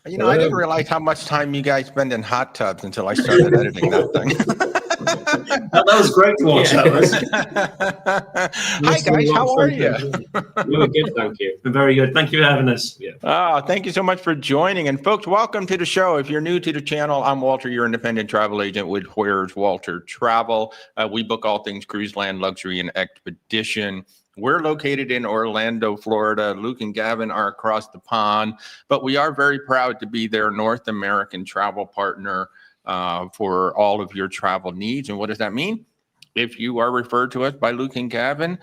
You know, I didn't realize how much time you guys spend in hot tubs until I started editing that thing. That was great to watch. Yeah. That was. Hi, guys. How are you? We were good, thank you. Very good. Thank you for having us. Yeah. Oh, thank you so much for joining. And folks, welcome to the show. If you're new to the channel, I'm Walter, your independent travel agent with Where's Walter Travel. We book all things cruise, land, luxury, and expedition. We're located in Orlando, Florida. Luke and Gavin are across the pond, but we are very proud to be their North American travel partner for all of your travel needs. And what does that mean? If you are referred to us by Luke and Gavin,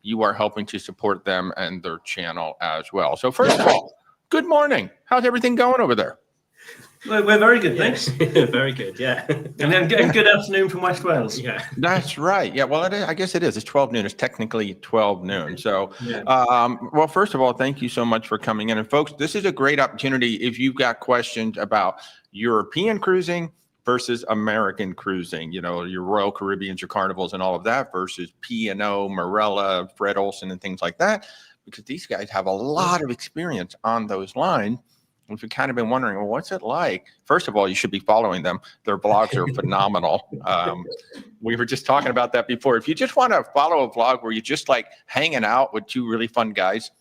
you are helping to support them and their channel as well. So first of all, good morning. How's everything going over there? We're very good, thanks. Very good, yeah. And then good afternoon from West Wales. Yeah. That's right. Yeah, well, I guess it is. It's 12 noon. It's technically 12 noon. So, Yeah. well, first of all, thank you so much for coming in. And folks, this is a great opportunity if you've got questions about European cruising versus American cruising, you know, your Royal Caribbeans, your Carnivals and all of that versus P&O, Marella, Fred Olsen and things like that, because these guys have a lot of experience on those lines. If you've kind of been wondering, well, what's it like? First of all, you should be following them. Their blogs are phenomenal. We were just talking about that before. If you just want to follow a vlog where you're just like hanging out with two really fun guys,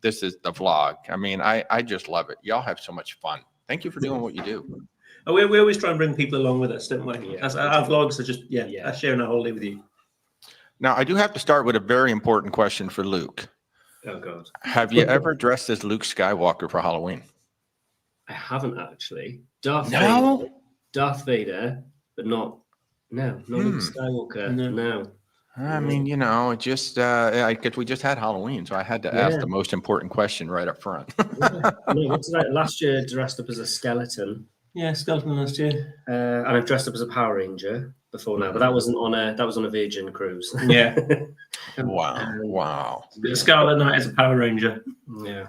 this is the vlog. I mean, I just love it. Y'all have so much fun. Thank you for doing what you do. Oh, we always try and bring people along with us, don't we? Yeah. As our vlogs are just, sharing our holiday with you. Now, I do have to start with a very important question for Luke. Oh, God. Have you ever dressed as Luke Skywalker for Halloween? I haven't actually. No? Darth Vader, but not Luke Skywalker. No. I mean, you know, it just, I guess we just had Halloween, so I had to ask the most important question right up front. No, what's that? Last year, dressed up as a skeleton. Yeah, Skeleton last year. And I've dressed up as a Power Ranger before now, but that wasn't on a Virgin cruise. Yeah. Wow. Scarlet Knight as a Power Ranger. Yeah.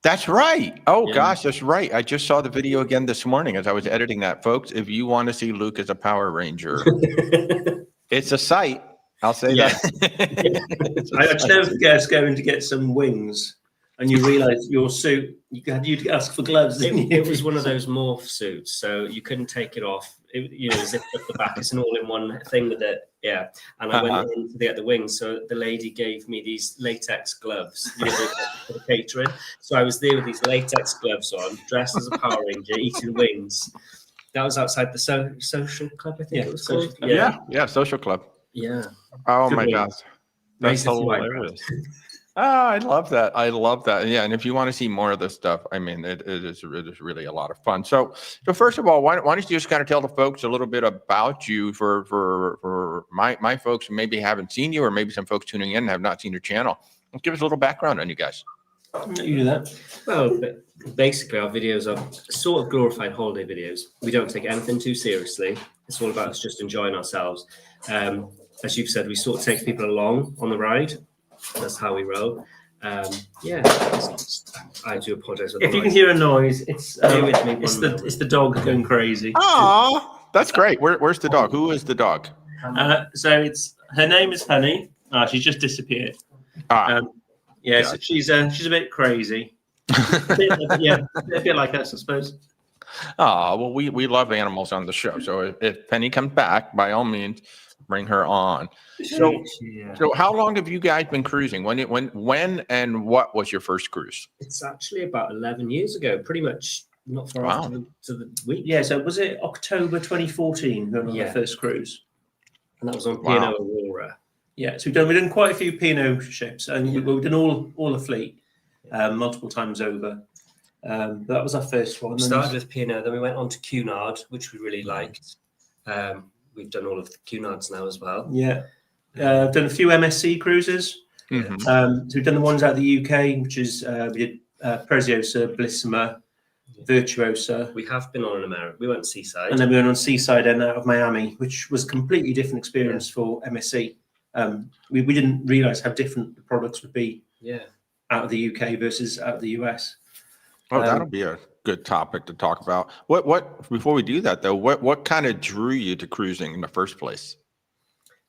That's right. Oh Yeah. gosh, that's right. I just saw the video again this morning as I was editing that, folks. If you want to see Luke as a Power Ranger, it's a sight. I'll say Yeah. that. I just never forget us going to get some wings, and you realise your suit. You'd ask for gloves. It was one of those morph suits, so you couldn't take it off. Zipped up the back. It's an all-in-one thing with it. Yeah, and I went in to get the wings. So the lady gave me these latex gloves for the catering. So I was there with these latex gloves on, dressed as a Power Ranger, eating wings. That was outside the social club, I think it was called. Yeah, social club. Yeah. Oh Good my wings. gosh, that's Raised to hilarious. I love that. I love that. Yeah, and if you want to see more of this stuff, I mean, it is really a lot of fun. So first of all, why don't you just kind of tell the folks a little bit about you for my folks who maybe haven't seen you, or maybe some folks tuning in and have not seen your channel. Let's give us a little background on you guys. You do that. Well, basically, our videos are sort of glorified holiday videos. We don't take anything too seriously. It's all about us just enjoying ourselves. As you've said, we sort of take people along on the ride. That's how we roll. Yeah, I do apologize. If you can hear a noise, it's the dog going crazy. Oh, that's great. Where's the dog? Who is the dog? So her name is Honey. She's just disappeared. Yeah, so she's a bit crazy. a bit like us, I suppose. Oh, well, we love animals on the show. So if Penny comes back, by all means, bring her on. So how long have you guys been cruising? When and what was your first cruise? It's actually about 11 years ago, pretty much not far after the week. Yeah, so was it October 2014 on the first cruise? And that was on P&O Aurora. Yeah, so we've done quite a few P&O ships, and we've done all the fleet multiple times over. But that was our first one. We started with P&O, then we went on to Cunard, which we really liked. We've done all of the Cunards now as well. Yeah. I've done a few MSC cruises. So we've done the ones out of the UK, which is we did Preziosa, Bellissima, Virtuosa. We have been on an American. We went Seaside. And then we went on Seaside and out of Miami, which was a completely different experience for MSC. We didn't realise how different the products would be out of the UK versus out of the US. Oh, that'll be a good topic to talk about. What before we do that though, what kind of drew you to cruising in the first place?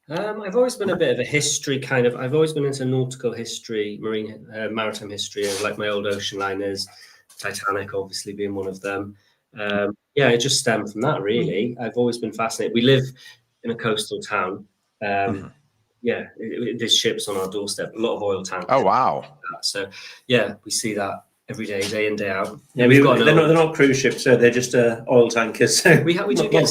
I've always been a bit of a history kind of. I've always been into nautical history, maritime history, like my old ocean liners, Titanic, obviously being one of them. It just stemmed from that really. I've always been fascinated. We live in a coastal town. There's ships on our doorstep, a lot of oil tanks. Oh wow! So we see that every day in, day out. Yeah, they're not cruise ships, so they're just oil tankers. So we do get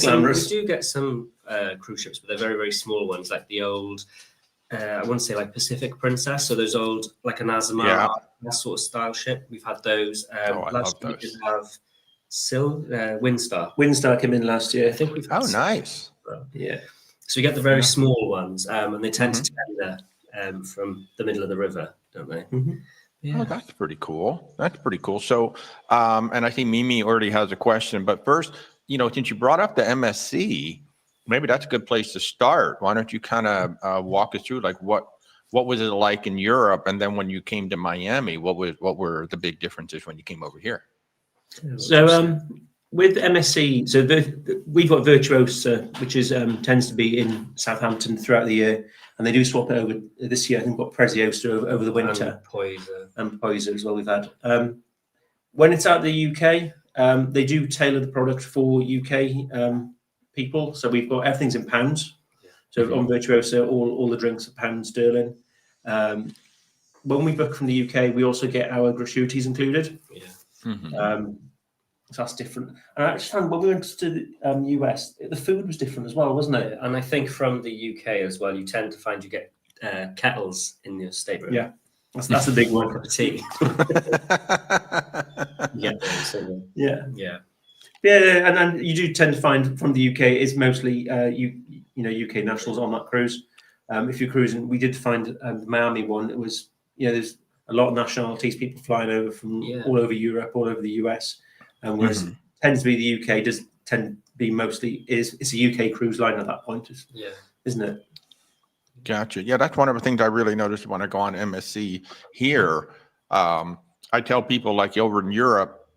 some cruise ships, but they're very, very small ones, like the old, I want to say like Pacific Princess. So those old, like an Azamara, that sort of style ship. We've had those. Last year we did have Windstar. Windstar came in last year. I think we've had nice. Yeah. So we get the very small ones, and they tend to tender from the middle of the river, don't they? Mm-hmm. Yeah. Oh, that's pretty cool. So, and I think Mimi already has a question, but first, since you brought up the MSC, maybe that's a good place to start. Why don't you kind of walk us through, like what was it like in Europe, and then when you came to Miami, what were the big differences when you came over here? So, with MSC, so we've got Virtuosa, which is tends to be in Southampton throughout the year, and they do swap it over this year. I think we've got Preziosa over the winter, and Poisa as well. We've had when it's out of the UK, they do tailor the product for UK people. So we've got everything's in pounds. So on Virtuosa, all the drinks are pound sterling. When we book from the UK, we also get our gratuities included. So that's different. And I just found when we went to the US, the food was different as well, wasn't it? And I think from the UK as well, you tend to find you get kettles in your stateroom. Yeah, that's a big one. Cup of tea. And then you do tend to find from the UK it's mostly UK nationals on that cruise. If you're cruising, we did find the Miami one. It was there's a lot of nationalities, people flying over from all over Europe, all over the US. Whereas tends to be the UK. Does tend to be mostly it's a UK cruise line at that point, isn't it? Gotcha. Yeah, that's one of the things I really noticed when I go on MSC here. I tell people like over in Europe,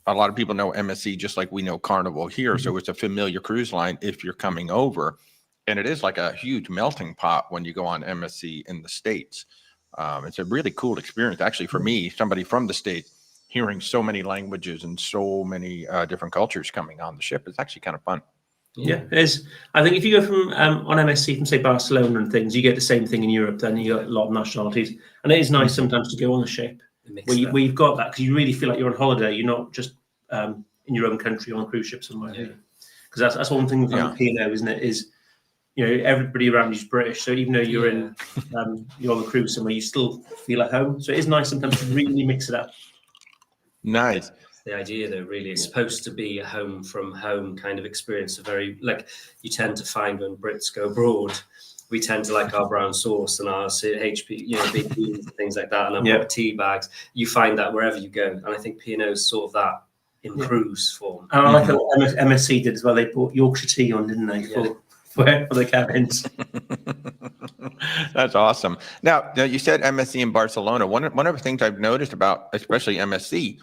a lot of people know MSC just like we know Carnival here. So it's a familiar cruise line if you're coming over. And it is like a huge melting pot when you go on MSC in the States. It's a really cool experience. Actually, for me, somebody from the States, hearing so many languages and so many different cultures coming on the ship, it's actually kind of fun. Yeah, it is. I think if you go from on MSC from say Barcelona and things, you get the same thing in Europe. Then you got a lot of nationalities, and it is nice sometimes to go on a ship where you've got that because you really feel like you're on holiday. You're not just in your own country on a cruise ship somewhere. Because that's one thing with P&O, isn't it? Is everybody around you is British, so even though you're in you're on the cruise somewhere, you still feel at home. So it is nice sometimes to really mix it up. Nice. The idea though really is supposed to be a home from home kind of experience. A very like you tend to find when Brits go abroad, we tend to like our brown sauce and our HP, big beans and things like that, and our tea bags. You find that wherever you go, and I think P&O is sort of that in cruise form. And I like what MSC did as well. They brought Yorkshire tea on, didn't they, for the cabins? That's awesome. Now you said MSC in Barcelona. One of the things I've noticed about especially MSC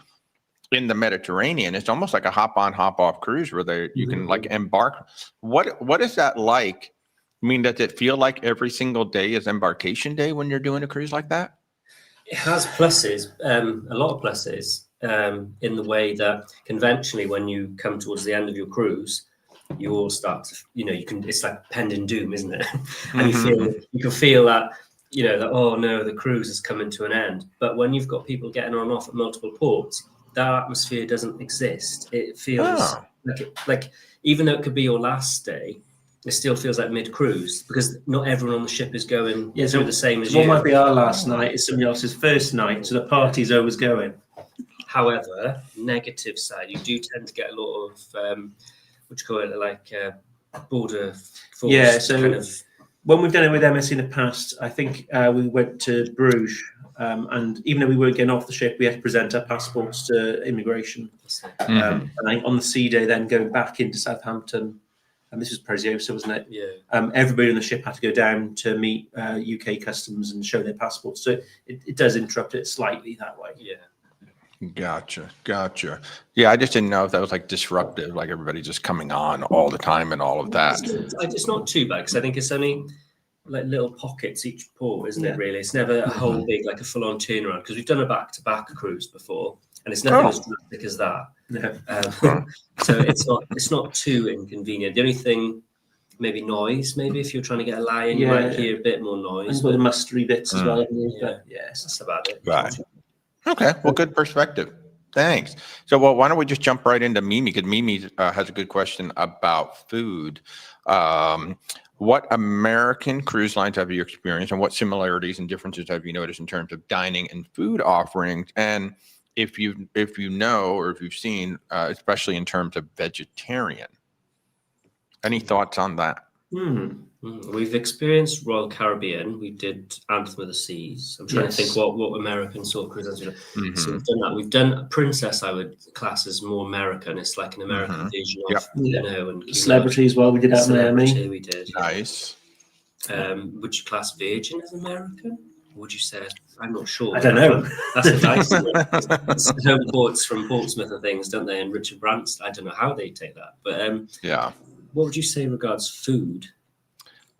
in the Mediterranean, it's almost like a hop on, hop off cruise where you can like embark. What is that like? I mean, does it feel like every single day is embarkation day when you're doing a cruise like that? It has pluses, a lot of pluses, in the way that conventionally when you come towards the end of your cruise, you all start to, it's like pending doom, isn't it? And you can feel that, that, oh no, the cruise is coming to an end. But when you've got people getting on and off at multiple ports, that atmosphere doesn't exist. It feels like even though it could be your last day, it still feels like mid-cruise because not everyone on the ship is going through the same as you. What might be our last night is somebody else's first night, so the party's always going. However, negative side, you do tend to get a lot of what you call it, like border force. Yeah, so kind of. When we've done it with MSC in the past, I think we went to Bruges. And even though we weren't getting off the ship, we had to present our passports to immigration. And I think on the sea day, then going back into Southampton, and this was Preziosa, wasn't it? Yeah. Everybody on the ship had to go down to meet UK customs and show their passports. So it does interrupt it slightly that way. Yeah. Gotcha. Yeah, I just didn't know if that was like disruptive, like everybody just coming on all the time and all of that. It's not too bad because I think it's only like little pockets each port, isn't it? Really, it's never a whole big like a full-on turnaround because we've done a back-to-back cruise before, and it's nothing as drastic as that. So it's not too inconvenient. The only thing, maybe noise. Maybe if you're trying to get a lie in, you might hear a bit more noise. And the mustery bits as well. But that's about it. Right. Okay. Well, good perspective. Thanks. So, why don't we just jump right into Mimi? Because Mimi has a good question about food. What American cruise lines have you experienced, and what similarities and differences have you noticed in terms of dining and food offerings? And if you know or if you've seen, especially in terms of vegetarian, any thoughts on that? We've experienced Royal Caribbean. We did Anthem of the Seas. I'm trying to think what American sort of cruise lines we've done. So we've done that. We've done Princess. I would class as more American. It's like an American version of and Celebrity as well. We did that in Miami. We did. Nice. Would you class Virgin as American? Would you say? I'm not sure. I don't know. That's a nice home ports from Portsmouth and things, don't they? And Richard Branson. I don't know how they take that, but what would you say in regards to food?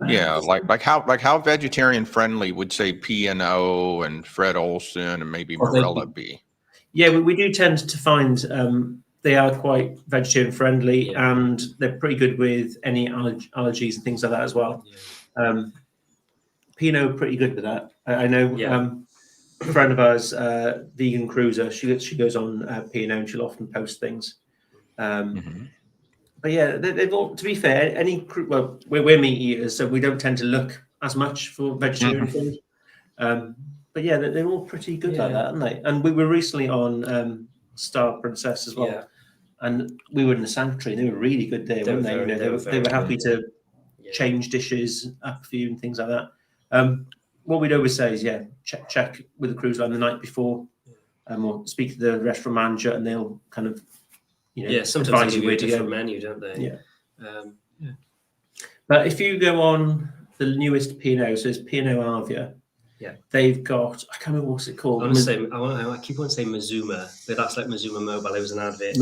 Yeah, like how vegetarian friendly would say P&O and Fred Olsen and maybe Marella be? Yeah, we do tend to find they are quite vegetarian friendly and they're pretty good with any allergies and things like that as well. P&O pretty good with that. I know a friend of ours, vegan cruiser, she goes on P&O and she'll often post things. But yeah, they've all, to be fair, we're meat eaters, so we don't tend to look as much for vegetarian food. But yeah, they're all pretty good like that, aren't they? And we were recently on Star Princess as well, and we were in the sanctuary. They were really good there, weren't they? They were happy to change dishes up for you and things like that. What we'd always say is, check with the cruise line the night before, or speak to the restaurant manager, and they'll kind of sometimes advise they you give you where a to different go. menu, don't they? Yeah. But if you go on the newest P&O, so it's P&O Avia. Yeah. They've got, I can't remember what's it called. I keep on saying Mazuma, but that's like Mazuma Mobile. It was an advert.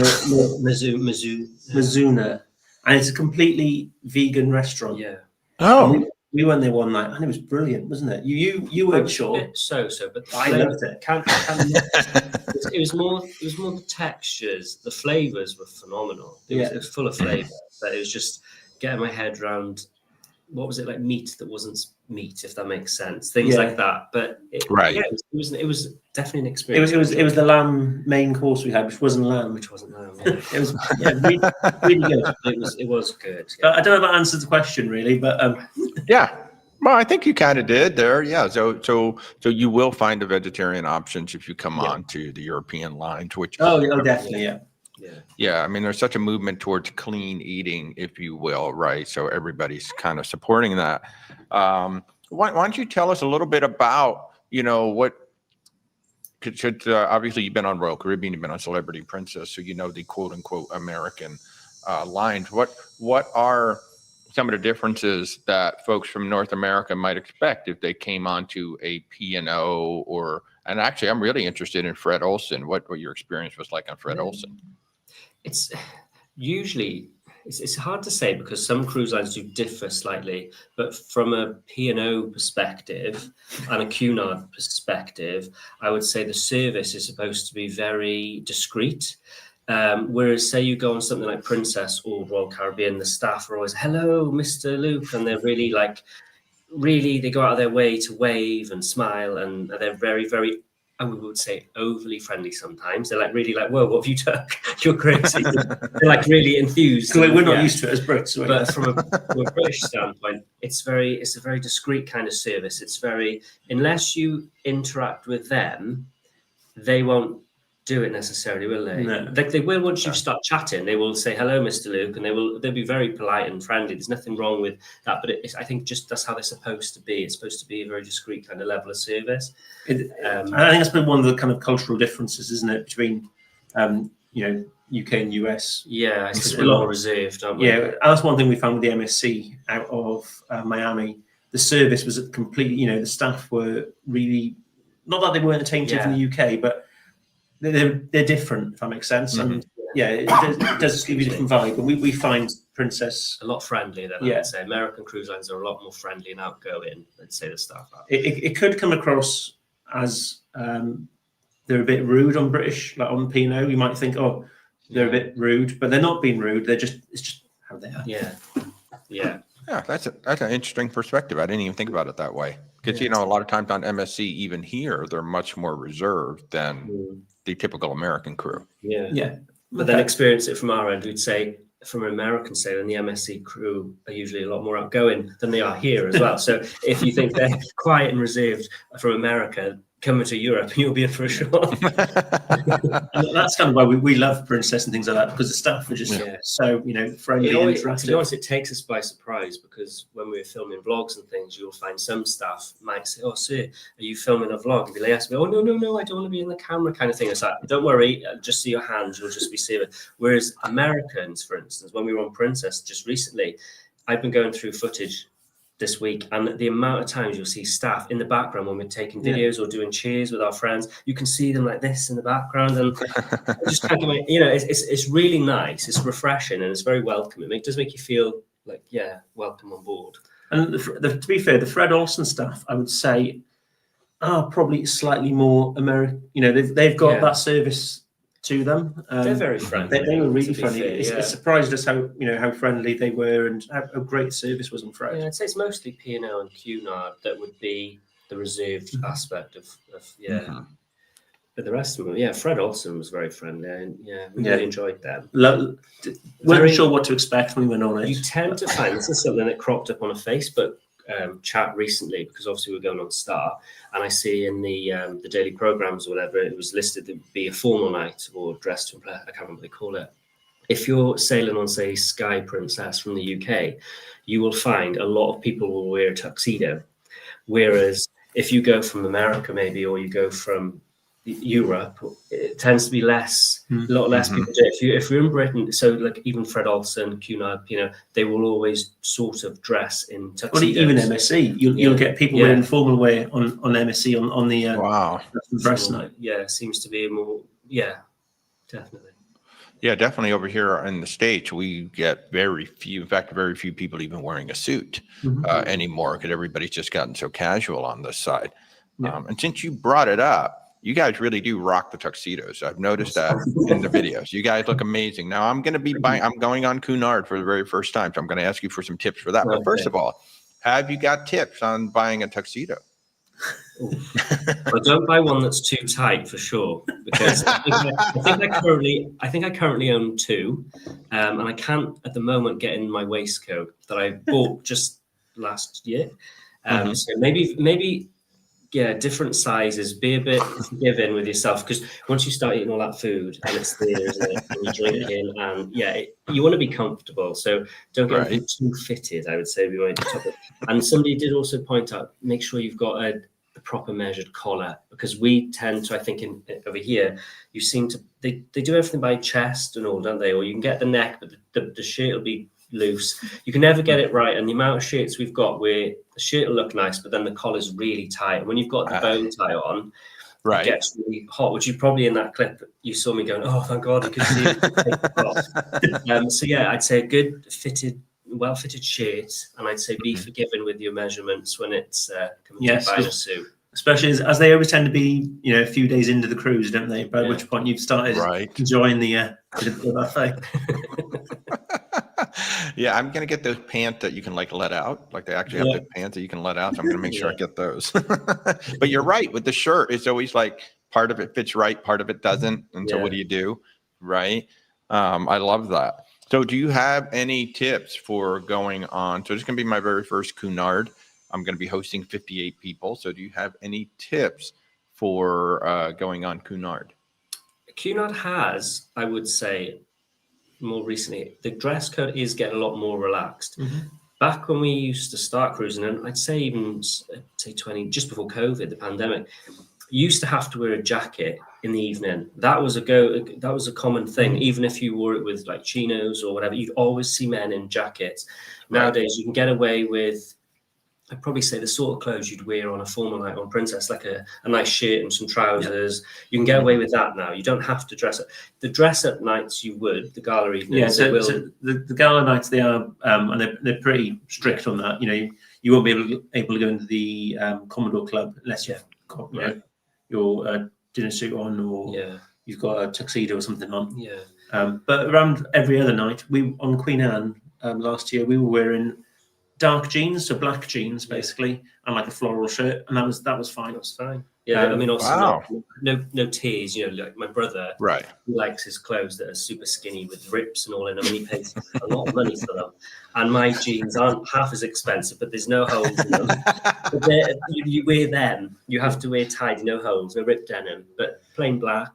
Mazuna. And it's a completely vegan restaurant. Yeah. Oh, And we went there one night and it was brilliant, wasn't it? You weren't sure. But I loved it. It was more the textures. The flavors were phenomenal. It was full of flavor, but it was just getting my head around what was it like meat that wasn't meat, if that makes sense. Things like that. But it was definitely an experience. It was the lamb main course we had, which wasn't lamb. Which wasn't lamb. Yeah. It was really good. It was good. Yeah. But I don't know if that answers the question really, but yeah. Well, I think you kind of did there. Yeah. So you will find the vegetarian options if you come on to the European lines, which definitely, yeah. Yeah, I mean, there's such a movement towards clean eating, if you will, right? So everybody's kind of supporting that. Why don't you tell us a little bit about, what could obviously you've been on Royal Caribbean, you've been on Celebrity Princess, so you know the quote unquote American lines. What are some of the differences that folks from North America might expect if they came onto a P&O and actually I'm really interested in Fred Olsen, what your experience was like on Fred Olsen. It's usually it's hard to say because some cruise lines do differ slightly, but from a P&O perspective and a Cunard perspective, I would say the service is supposed to be very discreet. Whereas say you go on something like Princess or Royal Caribbean, the staff are always, hello, Mr. Luke. And they're really they go out of their way to wave and smile. And they're very, very, and we would say overly friendly sometimes. They're like, really like, whoa, what have you done? You're crazy. They're like really enthused. We're not used to it as Brits. But from a British standpoint, it's a very discreet kind of service. It's unless you interact with them, they won't do it necessarily, will they? No. They will once you start chatting. They will say hello, Mr. Luke, and they'll be very polite and friendly. There's nothing wrong with that, but I think just that's how they're supposed to be. It's supposed to be a very discreet kind of level of service. I think that's been one of the kind of cultural differences, isn't it, between UK and US? Yeah, it's a lot more reserved, aren't we? Yeah, that's one thing we found with the MSC out of Miami. The service was completely, the staff were really, not that they weren't attentive in the UK, but they're different, if that makes sense. Mm-hmm. And it does give you a different vibe. And we find Princess a lot friendlier than I would say. American cruise lines are a lot more friendly and outgoing than say the staff are. It could come across as they're a bit rude on British, like on P&O. You might think, oh, they're a bit rude, but they're not being rude. It's just how they are. Yeah. Yeah, that's an interesting perspective. I didn't even think about it that way. Because a lot of times on MSC, even here, they're much more reserved than the typical American crew. Yeah. But then experience it from our end, we'd say from an American sailor, and the MSC crew are usually a lot more outgoing than they are here as well. So if you think they're quiet and reserved from America, coming to Europe, you'll be in for a shock. And that's kind of why we love Princess and things like that, because the staff are just so friendly and interactive. To be honest, it takes us by surprise, because when we were filming vlogs and things, you'll find some staff might say, "Oh, sir, are you filming a vlog?" And they ask me, "Oh, no, I don't want to be in the camera," kind of thing. It's like, don't worry, just see your hands, you'll just be safe. Whereas Americans, for instance, when we were on Princess just recently, I've been going through footage this week, and the amount of times you'll see staff in the background when we're taking videos or doing cheers with our friends, you can see them like this in the background, and just kind of, it's really nice, it's refreshing, and it's very welcoming. It does make you feel like welcome on board. And to be fair, the Fred Olsen staff, I would say, are probably slightly more American. They've got that service to them. They're very friendly. They were really friendly. It surprised us how friendly they were and how great service was on Fred. Yeah, I'd say it's mostly P&O and Cunard that would be the reserved aspect of But the rest of them, Fred Olsen was very friendly, and we really enjoyed them. Wasn't sure what to expect when we went on it. You tend to find, this is something that cropped up on a Facebook chat recently, because obviously we're going on Star, and I see in the daily programs or whatever, it was listed to be a formal night or dress to impress. I can't remember what they call it. If you're sailing on, say, Sky Princess from the UK, you will find a lot of people will wear a tuxedo. Whereas if you go from America maybe, or you go from Europe, it tends to be less, a lot less Mhm. people do it. If you're in Britain, so like even Fred Olsen, Cunard, they will always sort of dress in tuxedos. Well, even MSC, you'll get people wearing formal wear on MSC on the Wow. breast night. Yeah, seems to be more. Yeah, definitely. Yeah, definitely over here in the States, we get very few, in fact, very few people even wearing a suit anymore because everybody's just gotten so casual on this side. Yeah. And since you brought it up, you guys really do rock the tuxedos. I've noticed that in the videos. You guys look amazing. Now I'm going to be buying, I'm going on Cunard for the very first time. So I'm going to ask you for some tips for that. But first of all, have you got tips on buying a tuxedo? Well, don't buy one that's too tight for sure, because I think I currently own two, and I can't at the moment get in my waistcoat that I bought just last year. So maybe different sizes. Be a bit forgiving with yourself, because once you start eating all that food and it's there, isn't it? And you're drinking, and you want to be comfortable. So don't get anything too fitted, I would say, would be my topic. And somebody did also point out, make sure you've got a proper measured collar, because we tend to, I think, over here, you seem to they do everything by chest and all, don't they? Or you can get the neck, but the shirt will be loose. You can never get it right. And the amount of shirts we've got where the shirt will look nice, but then the collar's really tight. And when you've got the bow tie on, it gets really hot, which you probably in that clip, you saw me going, oh, thank God, you could see it. So yeah, I'd say a good well-fitted shirt, and I'd say be forgiving with your measurements when it's coming to buying a suit. Especially as they always tend to be, a few days into the cruise, don't they? By which point you've started enjoying the buffet. Yeah, I'm gonna get those pants that you can like let out. Like they actually have the pants that you can let out. So I'm gonna make sure I get those. But you're right with the shirt. It's always like part of it fits right, part of it doesn't. And so what do you do? Right. I love that. So do you have any tips for going on? So this is gonna be my very first Cunard. I'm gonna be hosting 58 people. So do you have any tips for going on Cunard? Cunard has, I would say, more recently, the dress code is getting a lot more relaxed. Back when we used to start cruising, and I'd say even just before COVID, the pandemic, you used to have to wear a jacket in the evening. That was a common thing. Even if you wore it with like chinos or whatever, you'd always see men in jackets. Nowadays, you can get away with, I'd probably say, the sort of clothes you'd wear on a formal night on Princess, like a nice shirt and some trousers. You can get away with that now. You don't have to dress up. The dress up nights you would, the gala evenings. So the gala nights, they are, and they're pretty strict on that. You won't be able to go into the Commodore Club unless you've got your dinner suit on, or you've got a tuxedo or something on. But around every other night, on Queen Anne last year, we were wearing dark jeans, so black jeans basically, and like a floral shirt, and that was fine. That's fine. Yeah, I mean, also no tears. Like my brother, he likes his clothes that are super skinny with rips and all in them, and he pays a lot of money for them. And my jeans aren't half as expensive, but there's no holes in them. But you wear them, you have to wear tidy, no holes, no ripped denim, but plain black,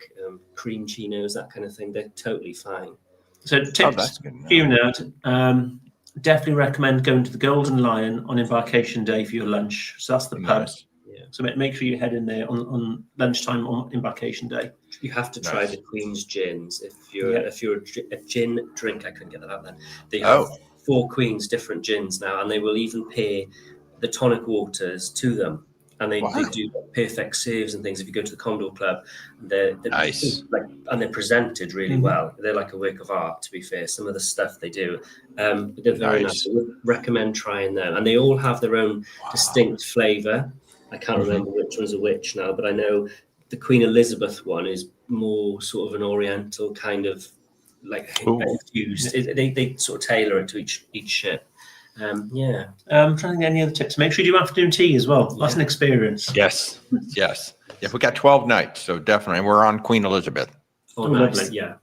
cream chinos, that kind of thing. They're totally fine. So tips for you now. Definitely recommend going to the Golden Lion on embarkation day for your lunch. So that's the pub. So make sure you head in there on lunchtime on embarkation day. You have to try the Queen's gins. If you're a gin drink, I couldn't get that out then. They have 4 Queen's different gins now, and they will even pair the tonic waters to them. And they do perfect serves and things. If you go to the Condor Club, they're nice, and they're presented really well. They're like a work of art, to be fair. Some of the stuff they do, they're very nice. I would recommend trying them, and they all have their own distinct flavour. I can't remember which one's a which now, but I know the Queen Elizabeth one is more sort of an Oriental kind of infused. They sort of tailor it to each ship. I'm trying to think of any other tips. Make sure you do afternoon tea as well. That's an experience. Yes. We got 12 nights, so definitely. We're on Queen Elizabeth. Nice. Lovely. Yeah.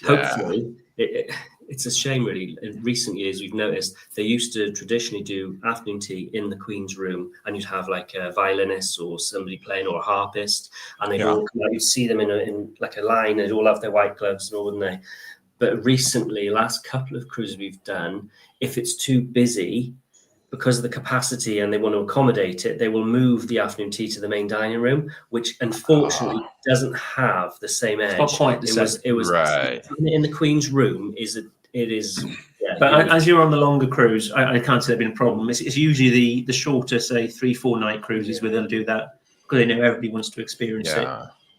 Hopefully, it's a shame really. In recent years, we've noticed they used to traditionally do afternoon tea in the Queen's room, and you'd have like a violinist or somebody playing, or a harpist, and they'd all come out. You'd see them in like a line. They'd all have their white gloves and all, wouldn't they? But recently, last couple of cruises we've done, if it's too busy, because of the capacity and they want to accommodate it, they will move the afternoon tea to the main dining room, which unfortunately doesn't have the same edge. It's not quite the same. It was Right. in the Queen's room. It is. Yeah, But as you're on the longer cruise, I can't see there being a problem. It's usually the shorter, say 3-4 night cruises where they'll do that because they know everybody wants to experience it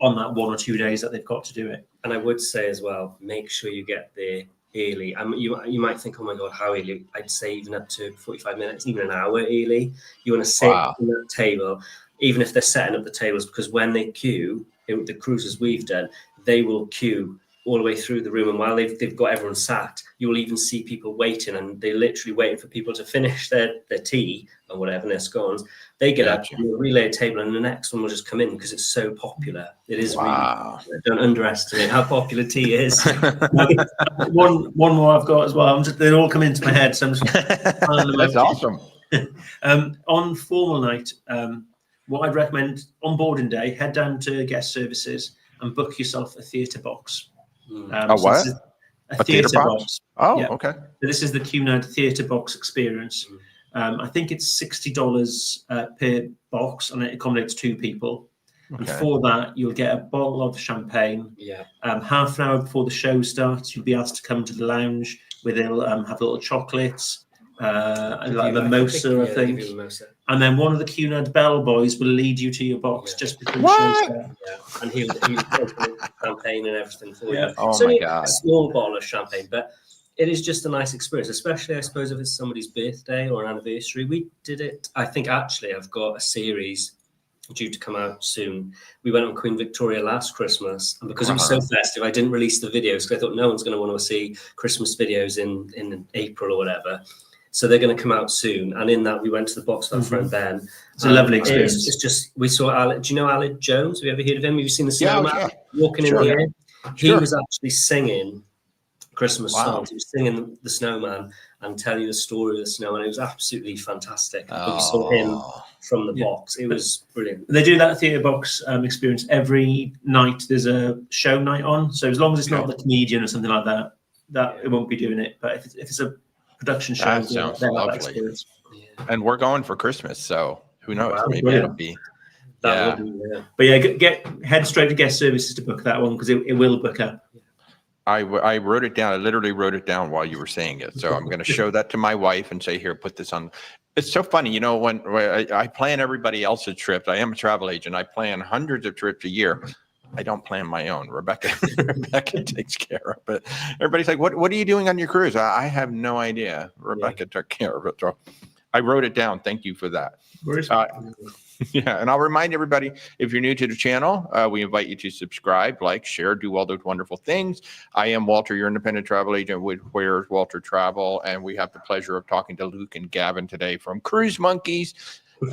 on that 1 or 2 days that they've got to do it. And I would say as well, make sure you get there early. You might think, oh my God, how early? I'd say even up to 45 minutes, even an hour early. You want to sit at that table, even if they're setting up the tables, because when they queue, the cruises we've done, they will queue all the way through the room. And while they've got everyone sat, you'll even see people waiting, and they're literally waiting for people to finish their tea or whatever, their scones. They get up, you'll relay a table, and the next one will just come in because it's so popular. It is really, don't underestimate how popular tea is. One more I've got as well. They all come into my head. So I'm just That's awesome. On formal night, what I'd recommend on boarding day, head down to guest services and book yourself a theatre box. A what? A theatre box. Oh, yeah. okay. So this is the Cunard theatre box experience. I think it's $60 per box, and it accommodates 2 people. And for that, you'll get a bottle of champagne. Yeah. Half an hour before the show starts, you'll be asked to come to the lounge where they'll have little chocolates, like mimosa, I think. And then one of the Cunard bellboys will lead you to your box just before the show starts. Yeah. And he'll open champagne and everything for you. Oh so my God. A small bottle of champagne, but it is just a nice experience, especially, I suppose, if it's somebody's birthday or an anniversary. We did it. I think actually I've got a series due to come out soon. We went on Queen Victoria last Christmas, and because it was so festive, I didn't release the videos because I thought no one's going to want to see Christmas videos in April or whatever. So they're going to come out soon. And in that, we went to the box with our friend Ben. It's a lovely experience. It's just, we saw Alec. Do you know Alec Jones? Have you ever heard of him? Have you seen the snowman walking in the air? He was actually singing Christmas songs. He was singing the snowman and telling you the story of the snowman. It was absolutely fantastic. We saw him from the box. It was brilliant. They do that theatre box experience every night. There's a show night on. So as long as it's not the comedian or something like that, it won't be doing it. But if it's a production show, that sounds lovely. And we're going for Christmas, so who knows? Maybe it'll be. But head straight to guest services to book that one because it will book up. I wrote it down. I literally wrote it down while you were saying it. So I'm going to show that to my wife and say, here, put this on. It's so funny. You know, when I plan everybody else's trips, I am a travel agent. I plan hundreds of trips a year. I don't plan my own. Rebecca takes care of it. Everybody's like, what are you doing on your cruise? I have no idea. Rebecca took care of it. So I wrote it down. Thank you for that. And I'll remind everybody, if you're new to the channel, we invite you to subscribe, like, share, do all those wonderful things. I am Walter, your independent travel agent with Where's Walter Travel, and we have the pleasure of talking to Luke and Gavin today from Cruise Monkeys,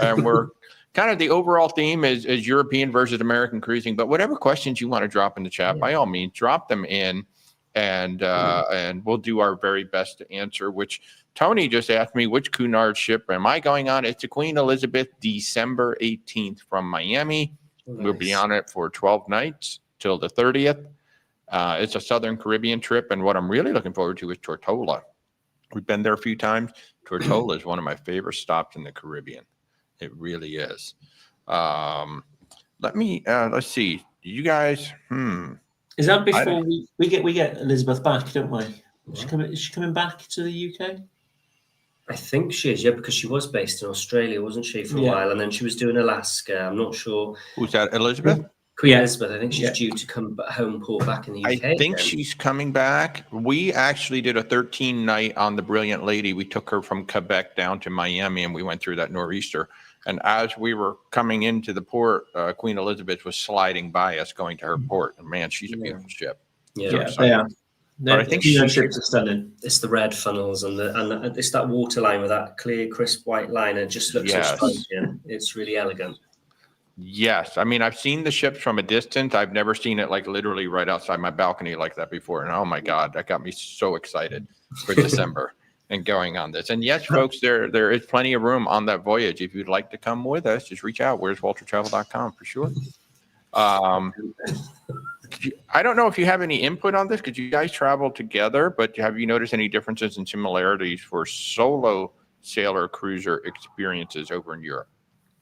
and we're kind of the overall theme is European versus American cruising, but whatever questions you want to drop in the chat, by all means, drop them in, and we'll do our very best to answer. Which Tony just asked me, which Cunard ship am I going on? It's the Queen Elizabeth, December 18th from Miami. Nice. We'll be on it for 12 nights till the 30th. It's a Southern Caribbean trip, and what I'm really looking forward to is Tortola. We've been there a few times. Tortola is one of my favorite stops in the Caribbean. It really is. Let's see. Do you guys? Is that before we get Elizabeth back, don't we? Is she coming back to the UK? I think she is, because she was based in Australia, wasn't she, for a while, and then she was doing Alaska. I'm not sure. Who's that, Elizabeth? Queen Elizabeth. I think she's due to come home port back in the UK. I think she's coming back. We actually did a 13-night on the Brilliant Lady. We took her from Quebec down to Miami, and we went through that nor'easter. And as we were coming into the port, Queen Elizabeth was sliding by us going to her port. And man, she's a beautiful ship. But I think ships are stunning. It's the red funnels and it's that water line with that clear, crisp white line. It just looks so striking. It's really elegant. Yes. I mean, I've seen the ships from a distance. I've never seen it like literally right outside my balcony like that before. And oh my God, that got me so excited for December and going on this. And yes, folks, there is plenty of room on that voyage. If you'd like to come with us, just reach out. Where's WalterTravel.com for sure. I don't know if you have any input on this because you guys travel together, but have you noticed any differences and similarities for solo sailor cruiser experiences over in Europe?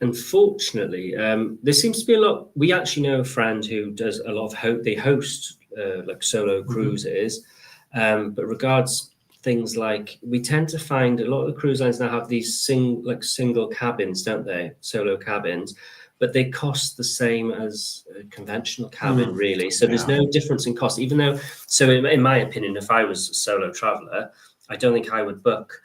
Unfortunately, there seems to be a lot. We actually know a friend who does a lot of they host like solo cruises, but regards things like, we tend to find a lot of the cruise lines now have these single cabins, don't they? Solo cabins, but they cost the same as a conventional cabin, really. So there's no difference in cost, even though. So in my opinion, if I was a solo traveler, I don't think I would book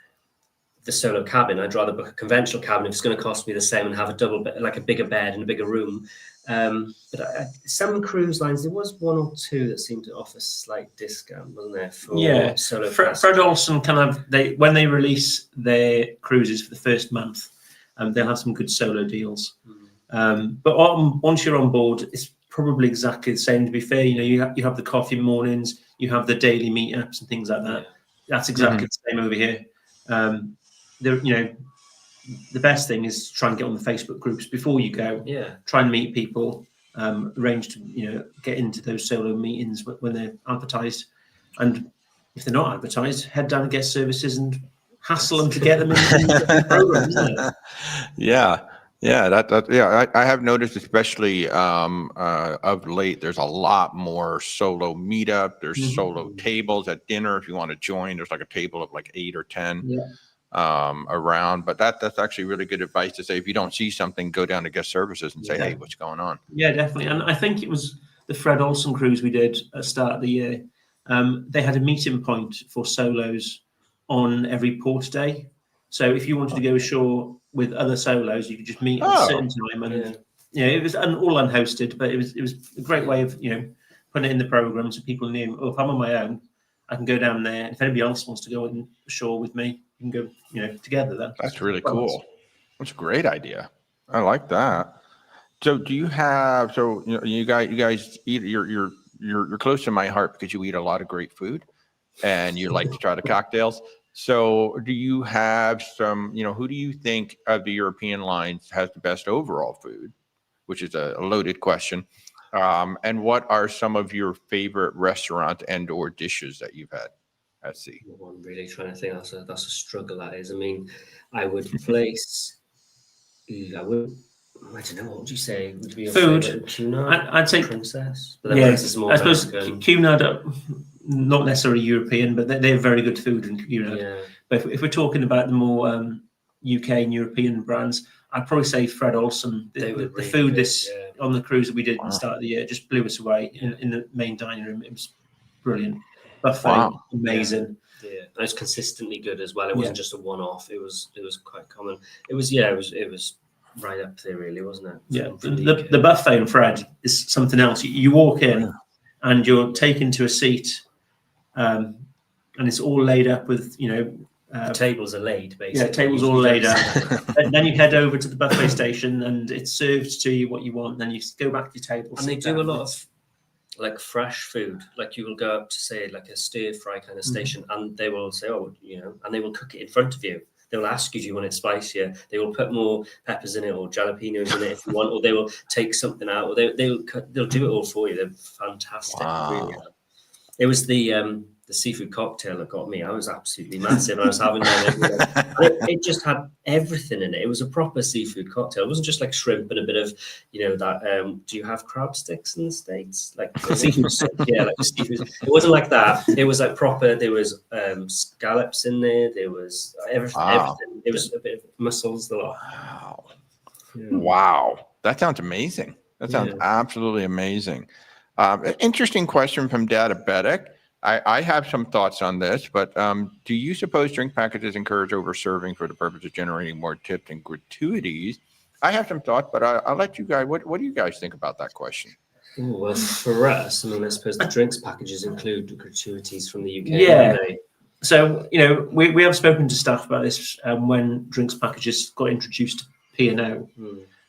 the solo cabin. I'd rather book a conventional cabin if it's going to cost me the same and have a double bed, like a bigger bed and a bigger room. But some cruise lines, there was one or two that seemed to offer slight discount, wasn't there? For solo Fred Olsen when they release their cruises for the first month, they'll have some good solo deals. But once you're on board, it's probably exactly the same. To be fair, you have the coffee mornings, you have the daily meetups and things like that. That's exactly the same over here. The best thing is to try and get on the Facebook groups before you go. Try and meet people, arrange to get into those solo meetings when they're advertised, and if they're not advertised, head down and get services and hassle them to get them in the program, isn't it? I have noticed, especially of late, there's a lot more solo meetup. There's solo tables at dinner if you want to join. There's like a table of like 8 or 10 around. But that's actually really good advice to say, if you don't see something, go down to guest services and say, hey, what's going on? Yeah, definitely. And I think it was the Fred Olsen cruise we did at the start of the year. They had a meeting point for solos on every port day. So if you wanted to go ashore with other solos, you could just meet at a certain time, and it was all unhosted, but it was a great way of putting it in the program so people knew, if I'm on my own, I can go down there. If anybody else wants to go ashore with me, you can go together. That's really cool. That's a great idea. I like that. So do you have? So you guys eat. You're close to my heart because you eat a lot of great food, and you like to try the cocktails. So do you have some, who do you think of the European lines has the best overall food, which is a loaded question. And what are some of your favorite restaurants and or dishes that you've had at sea? I'm really trying to think. That's a struggle, that is. I mean, I would place, I don't know, what would you say? Would be food? Tuna? I'd say Princess. But I suppose Cunard, not necessarily European, but they have very good food in Cunard. But if we're talking about the more UK and European brands, I'd probably say Fred Olsen. The food on the cruise that we did at the start of the year just blew us away in the main dining room. It was brilliant. Buffet, amazing. Yeah, it was consistently good as well. It wasn't just a one-off. It was quite common. It was right up there, really, wasn't it? Yeah, the buffet in Fred is something else. You walk in and you're taken to a seat, and it's all laid up with the tables are laid, basically. Yeah, tables all laid up. And then you head over to the buffet station and it's served to you what you want. And then you go back to your table. And they do a lot of like fresh food. Like you will go up to say like a stir fry kind of station, and they will say, and they will cook it in front of you. They will ask you, do you want it spicier? They will put more peppers in it or jalapenos in it if you want, or they will take something out, or they'll do it all for you. They're fantastic. Wow. Really. It was the seafood cocktail that got me. I was absolutely massive. I was having that. It just had everything in it. It was a proper seafood cocktail. It wasn't just like shrimp and a bit of, that. Do you have crab sticks in the States? Like seafood? Yeah, like seafood. It wasn't like that. It was like proper. There was scallops in there. There was everything. Wow. Everything. It was a bit of mussels. A lot. Wow. Yeah. Wow. That sounds amazing. That sounds absolutely amazing. Interesting question from Diabetic. I have some thoughts on this, but do you suppose drink packages encourage over-serving for the purpose of generating more tips and gratuities? I have some thoughts, but I'll let you guys, what do you guys think about that question? Ooh, well, for us, I suppose the drinks packages include gratuities from the UK. Yeah. So, we have spoken to staff about this when drinks packages got introduced to P&O,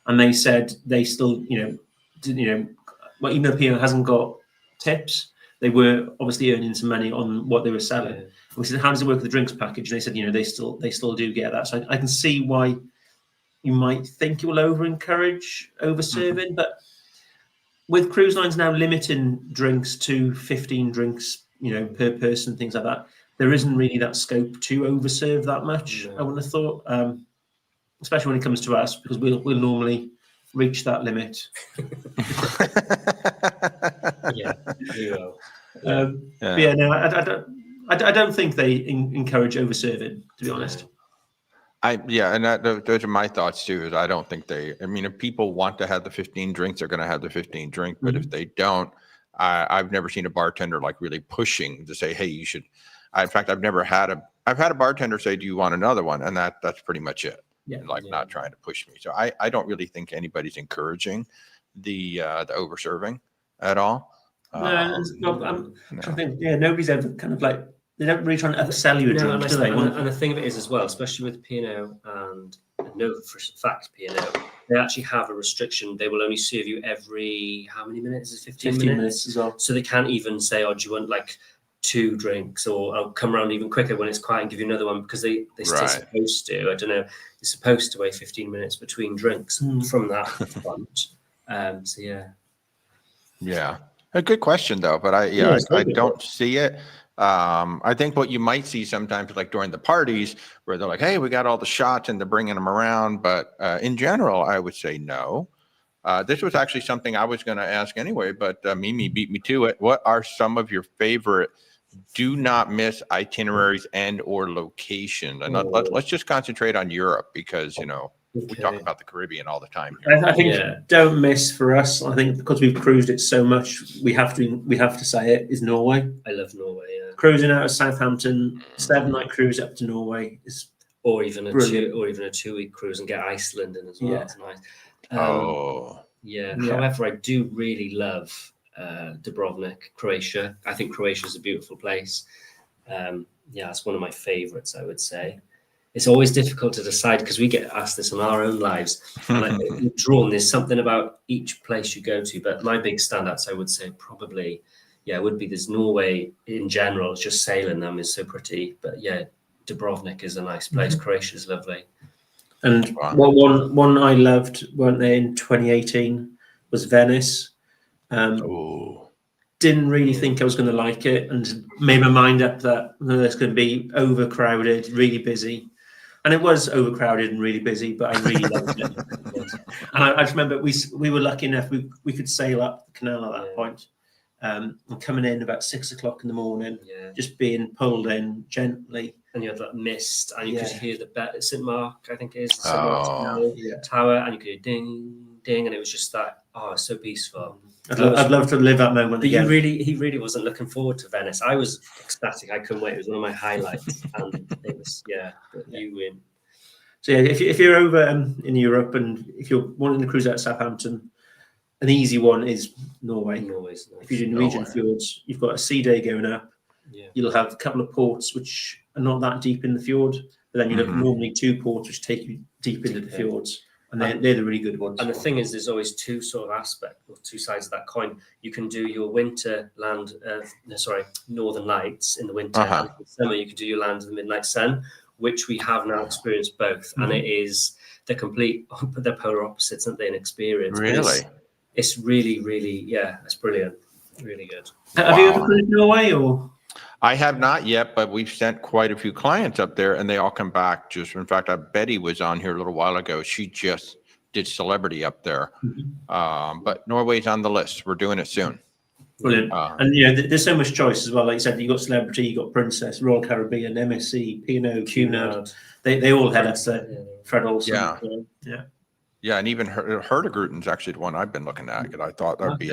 and they said they still, even though P&O hasn't got tips, they were obviously earning some money on what they were selling. Yeah. We said, how does it work with the drinks package? And they said, they still do get that. So I can see why you might think it will encourage over-serving, but with cruise lines now limiting drinks to 15 drinks, per person, things like that, there isn't really that scope to overserve that much. No. I wouldn't have thought, especially when it comes to us, because we'll normally reach that limit. Yeah, we will. But yeah, no, I don't think they encourage overserving, to be honest. And those are my thoughts too. Is I don't think I mean, if people want to have the 15 drinks, they're going to have the 15 drink. But if they don't, I've never seen a bartender like really pushing to say, hey, you should. In fact, I've had a bartender say, do you want another one? And that's pretty much it. Yeah. Not trying to push me. So I don't really think anybody's encouraging the over serving at all. I'm trying to think, nobody's ever kind of like, they don't really try to upsell you a drink, do they? And the thing of it is as well, especially with P&O and I know for a fact P&O, they actually have a restriction. They will only serve you every, how many minutes? Is 15 minutes as well. So they can't even say, oh, do you want like 2 drinks, or I'll come around even quicker when it's quiet and give you another one, because they're supposed to. I don't know. You're supposed to wait 15 minutes between drinks from that front. So yeah. A good question though, but I don't see it. I think what you might see sometimes, like during the parties, where they're like, "Hey, we got all the shots," and they're bringing them around. But in general, I would say no. This was actually something I was going to ask anyway, but Mimi beat me to it. What are some of your favorite do not miss itineraries and or locations? And let's just concentrate on Europe, because we talk about the Caribbean all the time here. I think don't miss for us. I think because we've cruised it so much, we have to say it is Norway. I love Norway. Yeah. Cruising out of Southampton, 7-night cruise up to Norway is or even a brilliant. 2-week cruise and get Iceland in as well. Yeah. It's nice. Yeah. However, I do really love Dubrovnik, Croatia. I think Croatia is a beautiful place. It's one of my favorites, I would say. It's always difficult to decide because we get asked this in our own lives. And there's something about each place you go to, but my big standouts, I would say, probably, would be there's Norway in general. Just sailing them is so pretty, but Dubrovnik is a nice place. Croatia is lovely. And one I loved, weren't they, in 2018 was Venice. Didn't really think I was going to like it, and made my mind up that it's going to be overcrowded, really busy. And it was overcrowded and really busy, but I really loved it. And I just remember we were lucky enough, we could sail up the canal at that point. And coming in about 6 o'clock in the morning, just being pulled in gently. And you had that mist, and you could hear the St. Mark, I think it is, the St. Mark's tower, and you could hear ding, ding, and it was just that, so peaceful. I'd love to live that moment again. He really wasn't looking forward to Venice. I was ecstatic. I couldn't wait. It was one of my highlights, and it was you win. So if you're over in Europe, and if you're wanting to cruise out of Southampton, an easy one is Norway. Norway's nice. If you're in Norwegian fjords, you've got a sea day going up. Yeah. You'll have a couple of ports which are not that deep in the fjord, but then you'll have normally 2 ports which take you deep into the fjords. And they're the really good ones. And the thing is, there's always 2 sort of aspects, or 2 sides of that coin. You can do your Northern Lights in the winter, and in the summer you can do your land of the midnight sun, which we have now experienced both. And it is the polar opposites, aren't they, in experience? Really? It's really, really, it's brilliant. Really good. Have you ever cruised Norway, or? I have not yet, but we've sent quite a few clients up there, and they all come back. In fact, Betty was on here a little while ago. She just did Celebrity up there. But Norway's on the list. We're doing it soon. Brilliant. And there's so much choice as well. Like you said, you got Celebrity, you got Princess, Royal Caribbean, MSC, P&O, Cunard. They all head us there. Fred Olsen. Yeah, and even Hurtigruten actually the one I've been looking at. I thought that would be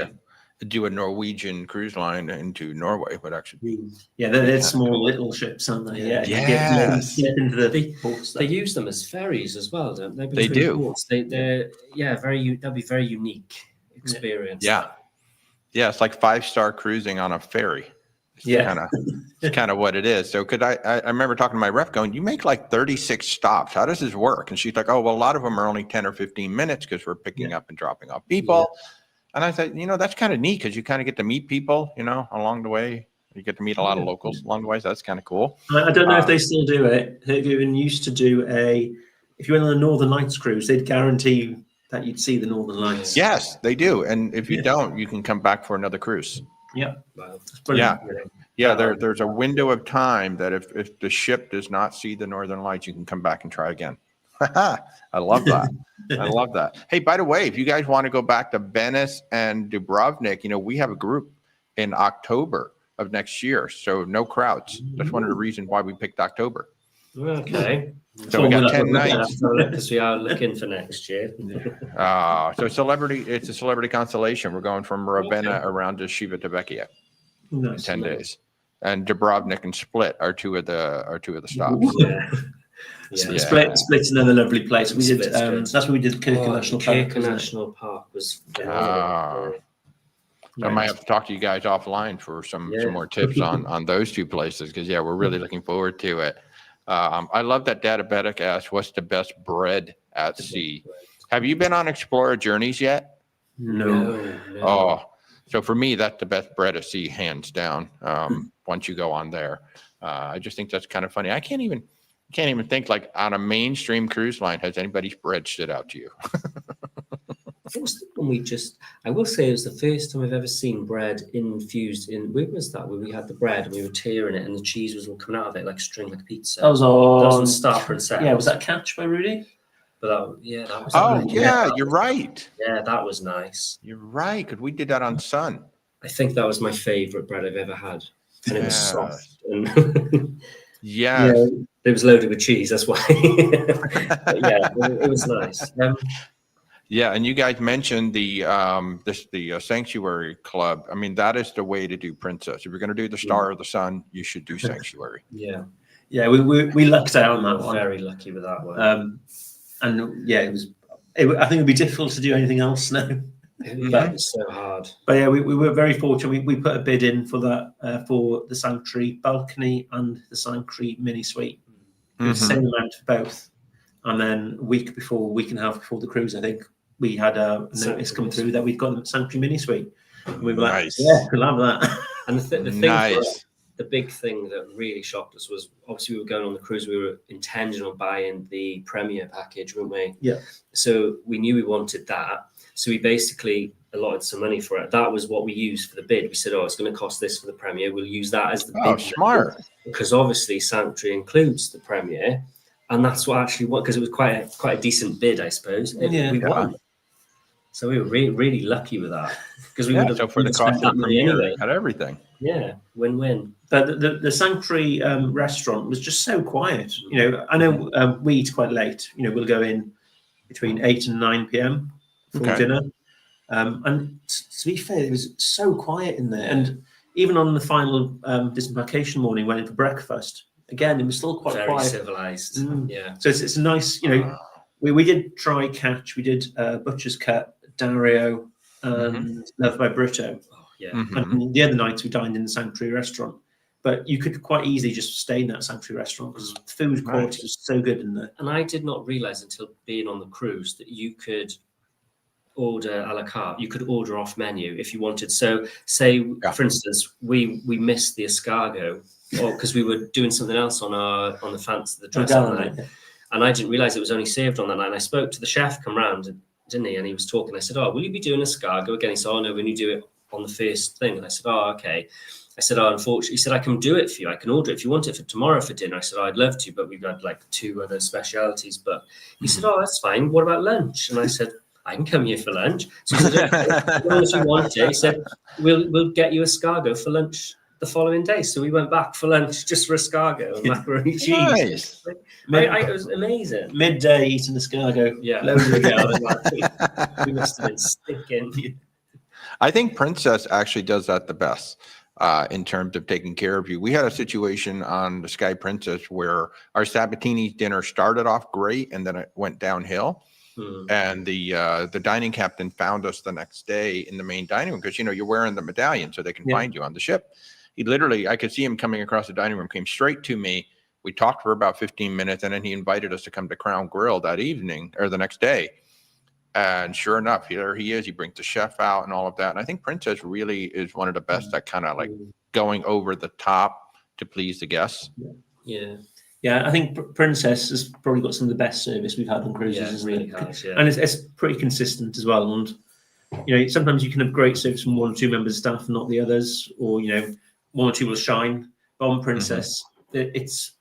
do a Norwegian cruise line into Norway, but actually, they're small little ships, aren't they? They use them as ferries as well, don't they? They do. Ports. They'll be very unique experience. Yeah, it's like 5-star cruising on a ferry. It's kind of what it is. So I remember talking to my ref going, you make like 36 stops. How does this work? And she's like, oh, well, a lot of them are only 10 or 15 minutes because we're picking up and dropping off people. And I said, that's kind of neat because you kind of get to meet people, along the way. You get to meet a lot of locals along the way. So that's kind of cool. I don't know if they still do it. Hurtigruten used to do if you went on a Northern Lights cruise, they'd guarantee you that you'd see the Northern Lights. Yes, they do. And if you don't, you can come back for another cruise. Yeah. Wow. Brilliant. Yeah, there's a window of time that if the ship does not see the northern lights, you can come back and try again. I love that. I love that. Hey, by the way, if you guys want to go back to Venice and Dubrovnik, we have a group in October of next year, so no crowds. That's one of the reasons why we picked October. Okay. So we got 10 nights. Because we are looking for next year. So it's a celebrity constellation. We're going from Ravenna around to Civitavecchia in 10 days. And Dubrovnik and Split are two of the stops. Split's another lovely place. We did that's where we did Kirk National Park. Kirk National Park was phenomenal. I might have to talk to you guys offline for some more tips on those two places, because we're really looking forward to it. I love that Diabetic asked, what's the best bread at sea? Have you been on Explorer Journeys yet? No. Oh, so for me, that's the best bread at sea, hands down. Once you go on there, I just think that's kind of funny. I can't even think, like, on a mainstream cruise line, has anybody's bread stood out to you? What was the one I will say it was the first time I've ever seen bread infused in, where was that, where we had the bread and we were tearing it and the cheese was all coming out of it like a string, like pizza. That was on Star Princess. Yeah, was that Catch by Rudy? But that was. Oh, you're right. Yeah, that was nice. You're right, because we did that on Sun. I think that was my favorite bread I've ever had. And it was soft. And it was loaded with cheese, that's why. It was nice. And you guys mentioned the Sanctuary Club. I mean, that is the way to do Princess. If you're going to do the Star or the Sun, you should do Sanctuary. We lucked out on that one. Very lucky with that one. And it was. I think it'd be difficult to do anything else now. That was so hard. But we were very fortunate. We put a bid in for that for the Sanctuary balcony and the Sanctuary mini suite. It was the same amount for both. And then a week and a half before the cruise, I think we had a notice come through that we'd got the Sanctuary mini suite. And we were like, we'll have that. And the thing the big thing that really shocked us was, obviously we were going on the cruise, we were intending on buying the Premier package, weren't we? Yeah. So we knew we wanted that. So we basically allotted some money for it. That was what we used for the bid. We said, it's going to cost this for the Premier. We'll use that as the bid. Oh, smart. Because obviously Sanctuary includes the Premier. And that's what because it was quite a decent bid, I suppose. We won. So we were really, really lucky with that. Because we would have so for the cost of the Premier, anyway. Had everything. Yeah, win-win. But the Sanctuary restaurant was just so quiet. I know we eat quite late. We'll go in between 8 and 9 p.m. for dinner. And to be fair, it was so quiet in there. And even on the final disembarkation morning, went in for breakfast. Again, it was still quite very quiet. Civilized. Yeah. So it's a nice, we did try Catch. We did Butcher's Cut, Dario, and Love by Brito. And the other nights we dined in the Sanctuary restaurant. But you could quite easily just stay in that Sanctuary restaurant because the food quality was so good in there. And I did not realize until being on the cruise that you could order a la carte. You could order off menu if you wanted. So say, for instance, we missed the escargot because we were doing something else on the dress that night. And I didn't realize it was only served on that night. And I spoke to the chef come round, didn't he? And he was talking. I said, will you be doing escargot again? He said, no, when you do it on the first thing. And I said, okay. I said, unfortunately, he said, I can do it for you. I can order it if you want it for tomorrow for dinner. I said, I'd love to, but we've got like 2 other specialities. But he said, that's fine. What about lunch? And I said, I can come here for lunch. So he said, as long as you want it, he said, we'll get you escargot for lunch the following day. So we went back for lunch just for escargot and macaroni cheese. Nice. It was amazing. Midday eating escargot. Yeah. We must have been sticking. I think Princess actually does that the best in terms of taking care of you. We had a situation on the Sky Princess where our Sabatini's dinner started off great and then it went downhill. And the dining captain found us the next day in the main dining room because, you're wearing the medallion so they can find you on the ship. He literally, I could see him coming across the dining room, came straight to me. We talked for about 15 minutes and then he invited us to come to Crown Grill that evening or the next day. And sure enough, there he is. He brings the chef out and all of that. And I think Princess really is one of the best at kind of like going over the top to please the guests. Yeah, I think Princess has probably got some of the best service we've had on cruises. Yeah, it really has, and it's pretty consistent as well. And sometimes you can have great service from 1 or 2 members of staff, and not the others. Or one or two will shine. But on Princess, it's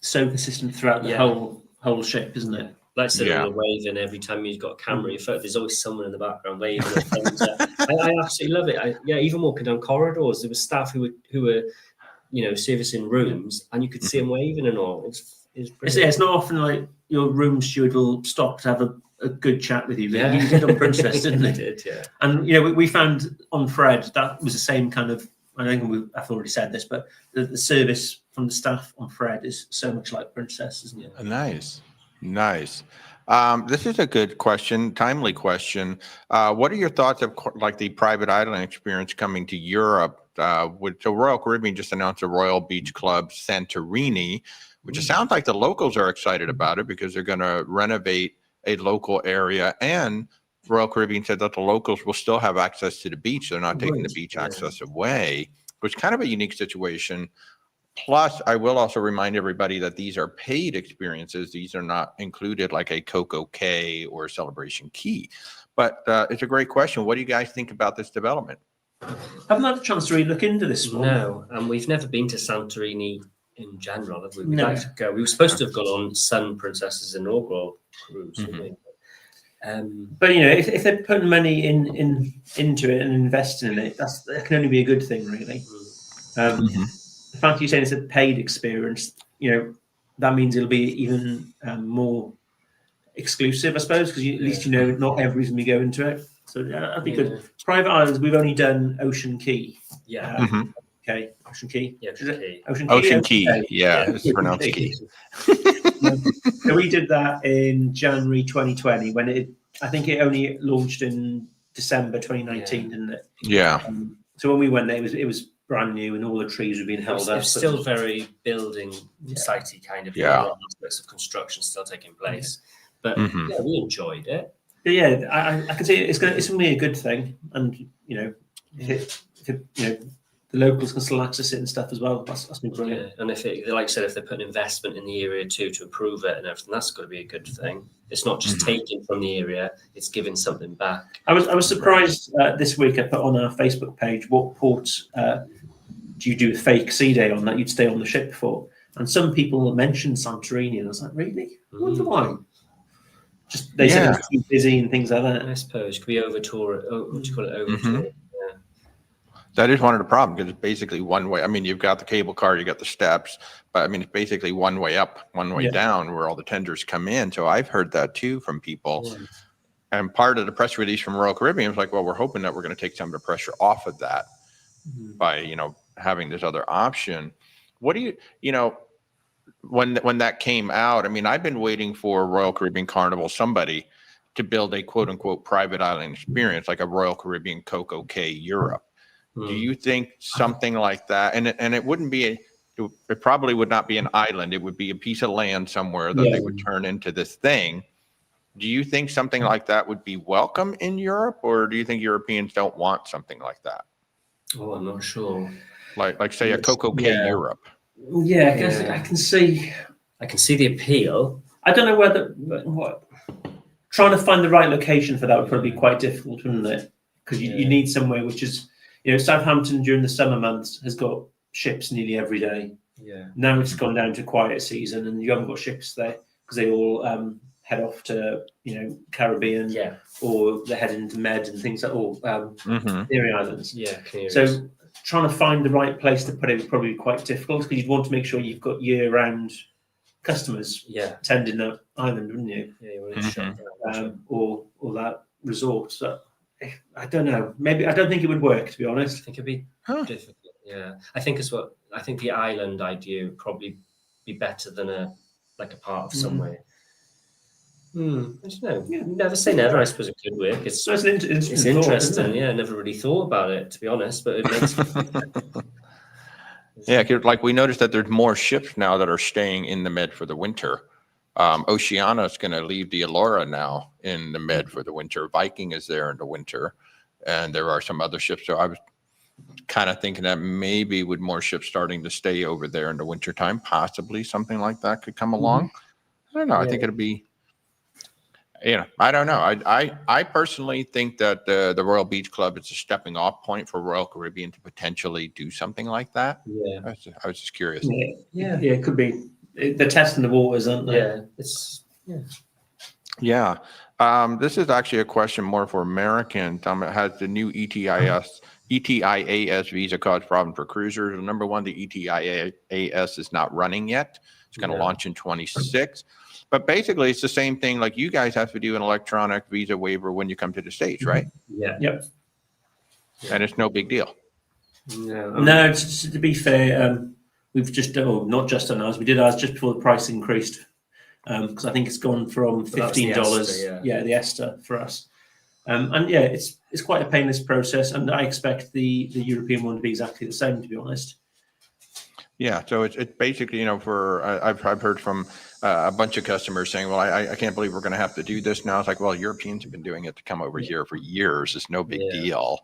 so consistent throughout the whole ship, isn't it? Like I said, Yeah. all the waving every time you've got a camera, in fact, there's always someone in the background waving. Or thumbs up. I absolutely love it. Even walking down corridors, there were staff who were servicing rooms, and you could see them waving and all. It's It's not often like your room steward will stop to have a good chat with you. But he did on Princess, didn't he? He did, yeah. And we found on Fred that was the same kind of. I think I've already said this, but the service from the staff on Fred is so much like Princess, isn't it? Nice. This is a good question, timely question. What are your thoughts of like the private island experience coming to Europe? So Royal Caribbean just announced a Royal Beach Club Santorini, which it sounds like the locals are excited about it because they're going to renovate a local area, and Royal Caribbean said that the locals will still have access to the beach. They're not taking the beach access away, which is kind of a unique situation. Plus, I will also remind everybody that these are paid experiences. These are not included like a Coco Cay or Celebration Key. But it's a great question. What do you guys think about this development? I've not had a chance to really look into this one. No, and we've never been to Santorini in general, have we? We'd No. like to go. We were supposed to have gone on Sun Princess's inaugural cruise. But if they're putting money into it and investing in it, that can only be a good thing, really. The fact you're saying it's a paid experience, that means it'll be even more exclusive, I suppose, because at least not everybody's going to be going to it. So that'd be good. Private islands, we've only done Ocean Key. Yeah. Okay, Ocean Key. Yeah, Ocean Key. Ocean Key. Yeah, it's pronounced Key. So we did that in January 2020 when I think it only launched in December 2019, didn't it? Yeah. So when we went there, it was brand new and all the trees were being held up. It's still very building sitey kind of. Yeah. A lot of aspects of construction still taking place, but we enjoyed it. But yeah, I can see it's going to be a good thing, and if the locals can still access it and stuff as well. That's been brilliant. Yeah. And if like I said, if they put an investment in the area too to improve it and everything, that's got to be a good thing. It's not just taking from the area; it's giving something back. I was surprised this week. I put on our Facebook page what port do you do a fake sea day on that you'd stay on the ship for, and some people mentioned Santorini, and I was like, really? I wonder why. Just they said it was too busy and things like that. I suppose it could be over tour. What do you call it? Over tour. That is one of the problems because it's basically one way. I mean, you've got the cable car, you got the steps, but I mean, it's basically one way up, one way down where all the tenders come in. So I've heard that too from people. And part of the press release from Royal Caribbean was like, well, we're hoping that we're going to take some of the pressure off of that by, having this other option. What do when that came out, I mean, I've been waiting for Royal Caribbean Carnival, somebody to build a quote unquote private island experience, like a Royal Caribbean Coco Cay Europe. Do you think something like that, and it wouldn't be it probably would not be an island. It would be a piece of land somewhere that they would turn into this thing. Do you think something like that would be welcome in Europe, or do you think Europeans don't want something like that? Oh, I'm not sure. Like say a Coco Cay Europe. Yeah, I can see. I can see the appeal. I don't know trying to find the right location for that would probably be quite difficult, wouldn't it? Because you need somewhere which is, Southampton during the summer months has got ships nearly every day. Yeah. Now it's gone down to quiet season, and you haven't got ships there because they all head off to Caribbean, or they're heading to Med and things like Canary Islands. Yeah, Canary. So trying to find the right place to put it would probably be quite difficult because you'd want to make sure you've got year-round customers attending that island, wouldn't you? Yeah, you want to shut down. Or that resort. So I don't know. Maybe I don't think it would work, to be honest. I think it'd be difficult. Yeah, I think the island idea would probably be better than a part of somewhere. I don't know. Yeah. Never say never. I suppose it could work. It's interesting. Thought, I never really thought about it, to be honest. But it makes. Like we noticed that there's more ships now that are staying in the Med for the winter. Oceania is going to leave the Allura now in the Med for the winter. Viking is there in the winter, and there are some other ships. So I was kind of thinking that maybe with more ships starting to stay over there in the wintertime, possibly something like that could come along. I don't know. I think it'll be. I don't know. I personally think that the Royal Beach Club is a stepping off point for Royal Caribbean to potentially do something like that. Yeah. I was just curious. Yeah, it could be. They're testing the waters, aren't they? Yeah. It's Yeah. This is actually a question more for Americans. It has the new ETIAS visa cause problem for cruisers. Number one, the ETIAS is not running yet. It's going to launch in 26. But basically, it's the same thing. Like you guys have to do an electronic visa waiver when you come to the States, right? Yeah. Yep. And it's no big deal. No, to be fair, we've just not just done ours. We did ours just before the price increased because I think it's gone from $15. The ESTA for us, and yeah, it's quite a painless process, and I expect the European one to be exactly the same. To be honest. Yeah, so it's basically, for I've heard from a bunch of customers saying, well, I can't believe we're going to have to do this now. It's like, well, Europeans have been doing it to come over here for years. It's no big deal.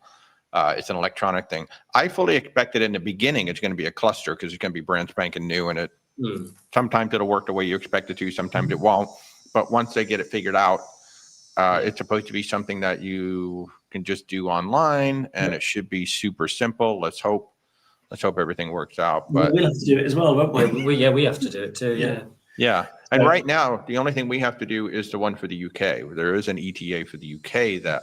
It's an electronic thing. I fully expected in the beginning it's going to be a cluster because it's going to be brand spanking new, and it sometimes it'll work the way you expect it to, sometimes it won't. But once they get it figured out, it's supposed to be something that you can just do online, and it should be super simple. Let's hope everything works out. But we'll have to do it as well, won't we? We have to do it too. Yeah. And right now, the only thing we have to do is the one for the UK. There is an ETA for the UK that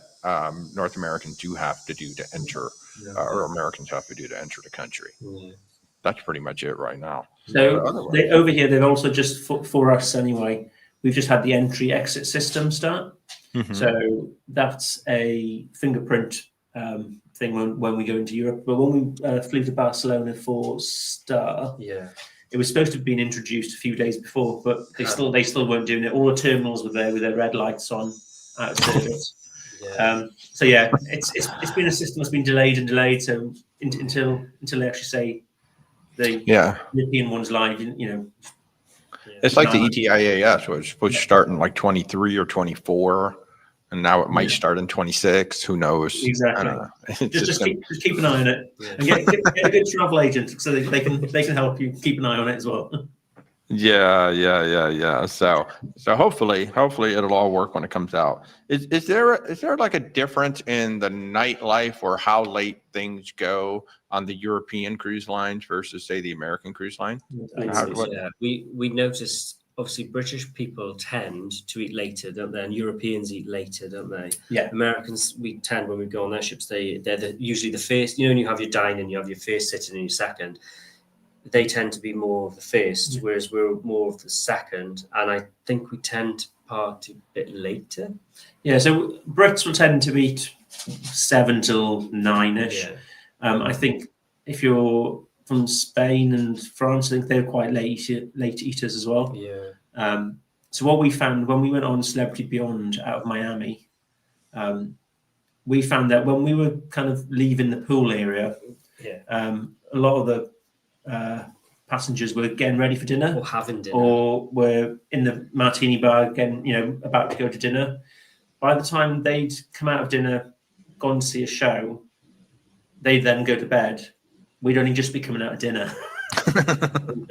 North Americans do have to do to enter, or Americans have to do to enter the country. That's pretty much it right now. So over here, they've also just for us anyway. We've just had the entry-exit system start. So that's a fingerprint thing when we go into Europe. But when we flew to Barcelona for Star, it was supposed to have been introduced a few days before, but they still weren't doing it. All the terminals were there with their red lights on, out of service. So yeah, it's been a system that's been delayed and delayed. So until they actually say the European one's live, It's like the ETIAS, which was starting like 23 or 24. And now it might start in 26. Who knows? Exactly. Just keep an eye on it. And get a good travel agent so they can help you keep an eye on it as well. Yeah. So hopefully it'll all work when it comes out. Is there like a difference in the nightlife or how late things go on the European cruise lines versus say the American cruise line? We noticed. Obviously, British people tend to eat later, don't they? And Europeans eat later, don't they? Yeah. Americans, we tend, when we go on their ships, they're usually the first. When you have your dining, you have your first sitting and your second. They tend to be more of the first, whereas we're more of the second. And I think we tend to party a bit later. Yeah, so Brits will tend to eat 7 till 9-ish. I think if you're from Spain and France, I think they're quite late eaters as well. So what we found when we went on Celebrity Beyond out of Miami, we found that when we were kind of leaving the pool area, a lot of the passengers were getting ready for dinner, or having dinner, or were in the martini bar getting, about to go to dinner. By the time they'd come out of dinner, gone to see a show, they'd then go to bed. We'd only just be coming out of dinner.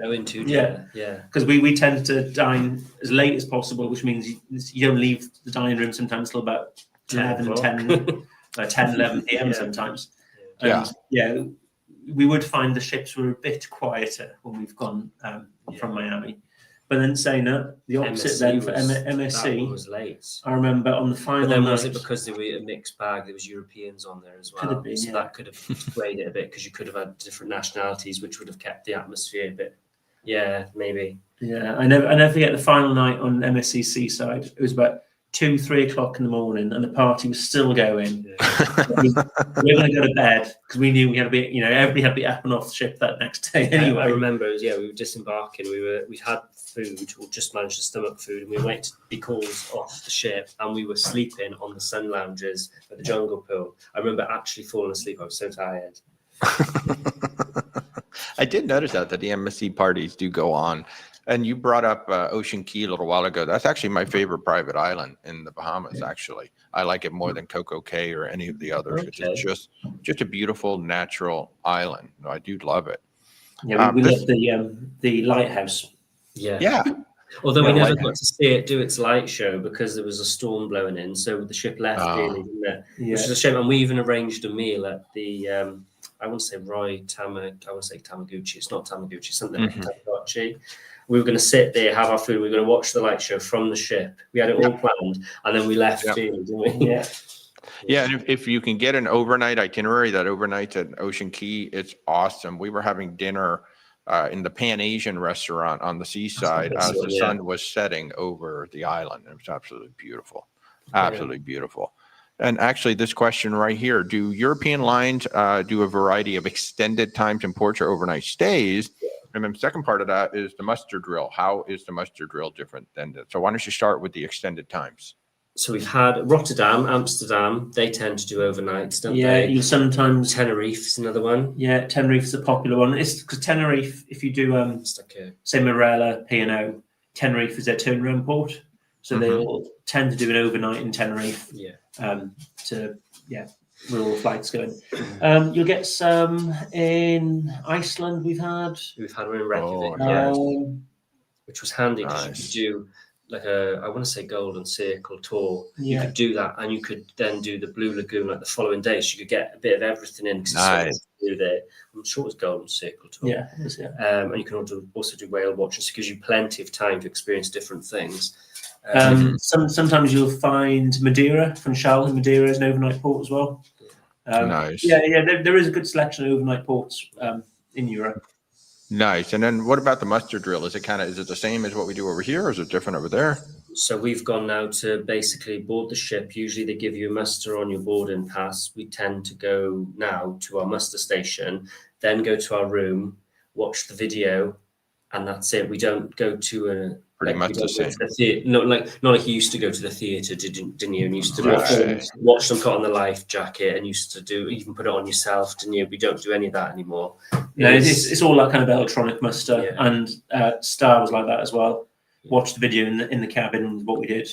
Go into dinner. Because we tend to dine as late as possible, which means you don't leave the dining room sometimes till about 11 p.m. sometimes. We would find the ships were a bit quieter when we've gone from Miami. But then saying that, the opposite MSC then for MSC was late. I remember on the final But then night, was it because they were a mixed bag? There was Europeans on there as well. Could have been, so that could have swayed it a bit because you could have had different nationalities, which would have kept the atmosphere a bit. Yeah, maybe. Yeah, I never forget the final night on MSC Seaside. It was about 2-3 o'clock in the morning, and the party was still going. We were going to go to bed because we knew we had to be, everybody had to be up and off the ship that next day anyway. I remember, we were disembarking. We had food, or just managed to stomach food, and we went to be called off the ship, and we were sleeping on the sun lounges at the Jungle Pool. I remember actually falling asleep. I was so tired. I did notice that the MSC parties do go on. And you brought up Ocean Key a little while ago. That's actually my favorite private island in the Bahamas, actually. I like it more than Coco Cay or any of the others. Okay. It's just a beautiful, natural island. I do love it. Yeah, we love the lighthouse. Yeah. Although we Yeah, never like- got to see it do its light show because there was a storm blowing in, so the ship left early, didn't it? Yeah. Which is a shame. And we even arranged a meal at the I want to say Tamaguchi. It's not Tamaguchi. Something like Tamagotchi. We were going to sit there, have our food. We were going to watch the light show from the ship. We had it all planned, and then we left early, didn't we? Yeah. Yeah, and if you can get an overnight itinerary, that overnight at Ocean Key, it's awesome. We were having dinner in the Pan Asian restaurant on the seaside as the sun was setting over the island. It was absolutely beautiful, absolutely beautiful. And actually, this question right here: do European lines do a variety of extended times in ports or overnight stays? And then the second part of that is the muster drill. How is the muster drill different than that? So why don't you start with the extended times? So we've had Rotterdam, Amsterdam. They tend to do overnights, don't Yeah, they? you sometimes. Tenerife's another one. Yeah, Tenerife is a popular one. It's because Tenerife, if you do It's like a, say Marella, P&O, Tenerife is their turnaround port, so they'll tend to do an overnight in Tenerife. Where all the flights going. You'll get some in Iceland. We've had one in Reykjavik, which was handy because Nice. you could do like I want to say Golden Circle tour. You Yeah. could do that, and you could then do the Blue Lagoon like the following day. So you could get a bit of everything in. 'Cause there's so much to do there. I'm sure it was Golden Circle tour. Yeah, it is, yeah. And you can also do whale watching, so it gives you plenty of time to experience different things. Sometimes you'll find Madeira, Funchal in Madeira is an overnight port as well. Nice. Yeah, there is a good selection of overnight ports in Europe. Nice. And then what about the muster drill? Is it the same as what we do over here, or is it different over there? So we've gone now to basically board the ship. Usually they give you a muster on your boarding pass. We tend to go now to our muster station, then go to our room, watch the video, and that's it. We don't go to a Pretty much the same. Not like you used to go to the theatre, didn't you? And used to watch them put on the life jacket, and used to even put it on yourself, didn't you? We don't do any of that anymore. No, it's all that kind of electronic muster, and Star was like that as well. Watched the video in the cabin, what we did,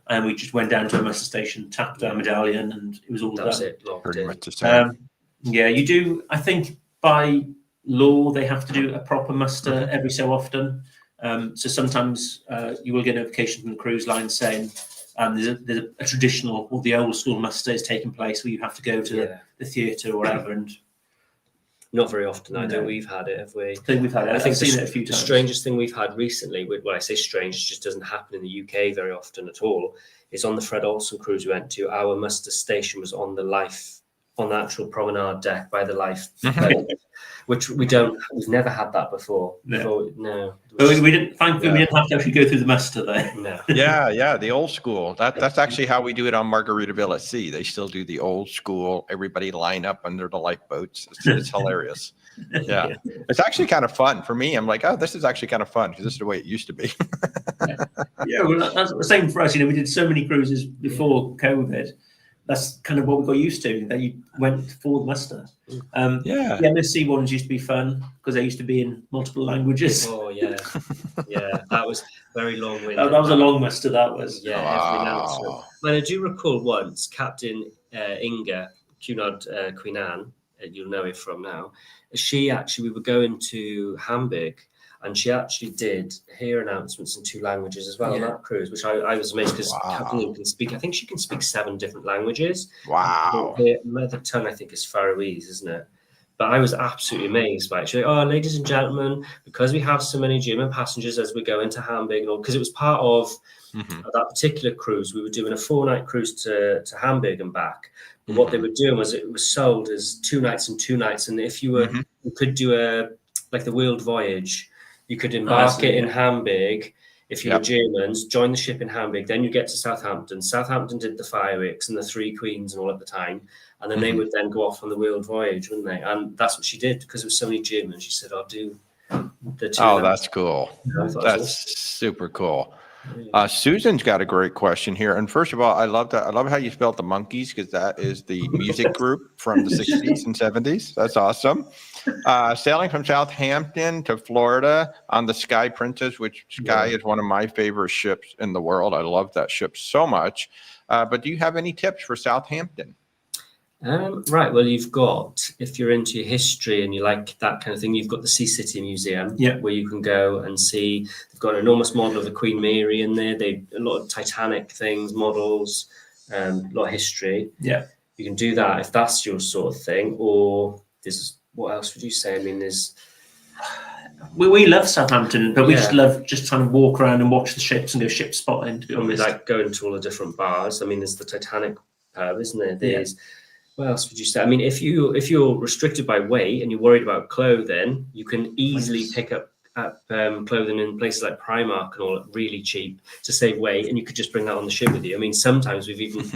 and we just went down to a muster station, tapped our medallion, and it was all done. It. Pretty much the same. You do. I think by law they have to do a proper muster every so often. So sometimes you will get a notification from the cruise line saying there's a traditional or the old school muster is taking place where you have to go to the theatre or whatever. And not very often, I know we've had it, have we? I think we've had it. I've seen it a few times. The strangest thing we've had recently, when I say strange, it just doesn't happen in the UK very often at all, is on the Fred Olsen cruise we went to, our muster station was on the actual promenade deck by the life boat, which we've never had that before. No. But we didn't have to actually go through the muster there. No. Yeah, the old school. That's actually how we do it on Margaritaville at Sea. They still do the old school. Everybody line up under the lifeboats. It's hilarious. Yeah, it's actually kind of fun for me. I'm like, oh, this is actually kind of fun because this is the way it used to be. Well, that's the same for us. We did so many cruises before COVID. That's kind of what we got used to, that you went for the muster. The MSC ones used to be fun because they used to be in multiple languages. Oh, yeah. Yeah, that was very long-winded. That was a long muster, that was. Yeah, every announcement. But I do recall once, Captain Inga, Cunard Queen Anne, you'll know it from now, we were going to Hamburg, and she actually did hear announcements in 2 languages as well on that cruise, which I was amazed because Captain can speak. I think she can speak 7 different languages. Wow. Her mother tongue, I think, is Faroese, isn't it? But I was absolutely amazed by it. She's like, oh, ladies and gentlemen, because we have so many German passengers as we go into Hamburg, and all, because it was part of that particular cruise, we were doing a 4-night cruise to Hamburg and back. But what they were doing was it was sold as 2 nights and 2 nights. And if you could do the World Voyage, you could embark in Hamburg if you were Germans, join the ship in Hamburg, then you get to Southampton. Southampton did the fireworks and the 3 Queens and all at the time. And then they would then go off on the World Voyage, wouldn't they? And that's what she did because there was so many Germans. She said, I'll do the 2. Oh, that's cool. That's awesome. Super cool. Susan's got a great question here. And first of all, I love how you spelled the Monkees, because that is the music group from the 60s and 70s. That's awesome. Sailing from Southampton to Florida on the Sky Princess, which Sky is one of my favorite ships in the world. I love that ship so much. But do you have any tips for Southampton? Right. Well, you've got, if you're into your history and you like that kind of thing, you've got the Sea City Museum, where you can go and see. They've got an enormous model of the Queen Mary in there. They a lot of Titanic things, models, a lot of history. Yeah, you can do that if that's your sort of thing. Or there's what else would you say? I mean, there's. We love Southampton, but we just love just trying to walk around and watch the ships and go ship spotting. To be honest, like going to all the different bars. I mean, there's the Titanic pub, isn't there? There's. What else would you say? I mean, if you're restricted by weight and you're worried about clothing, you can easily pick up clothing in places like Primark and all really cheap to save weight, and you could just bring that on the ship with you. I mean, sometimes we've even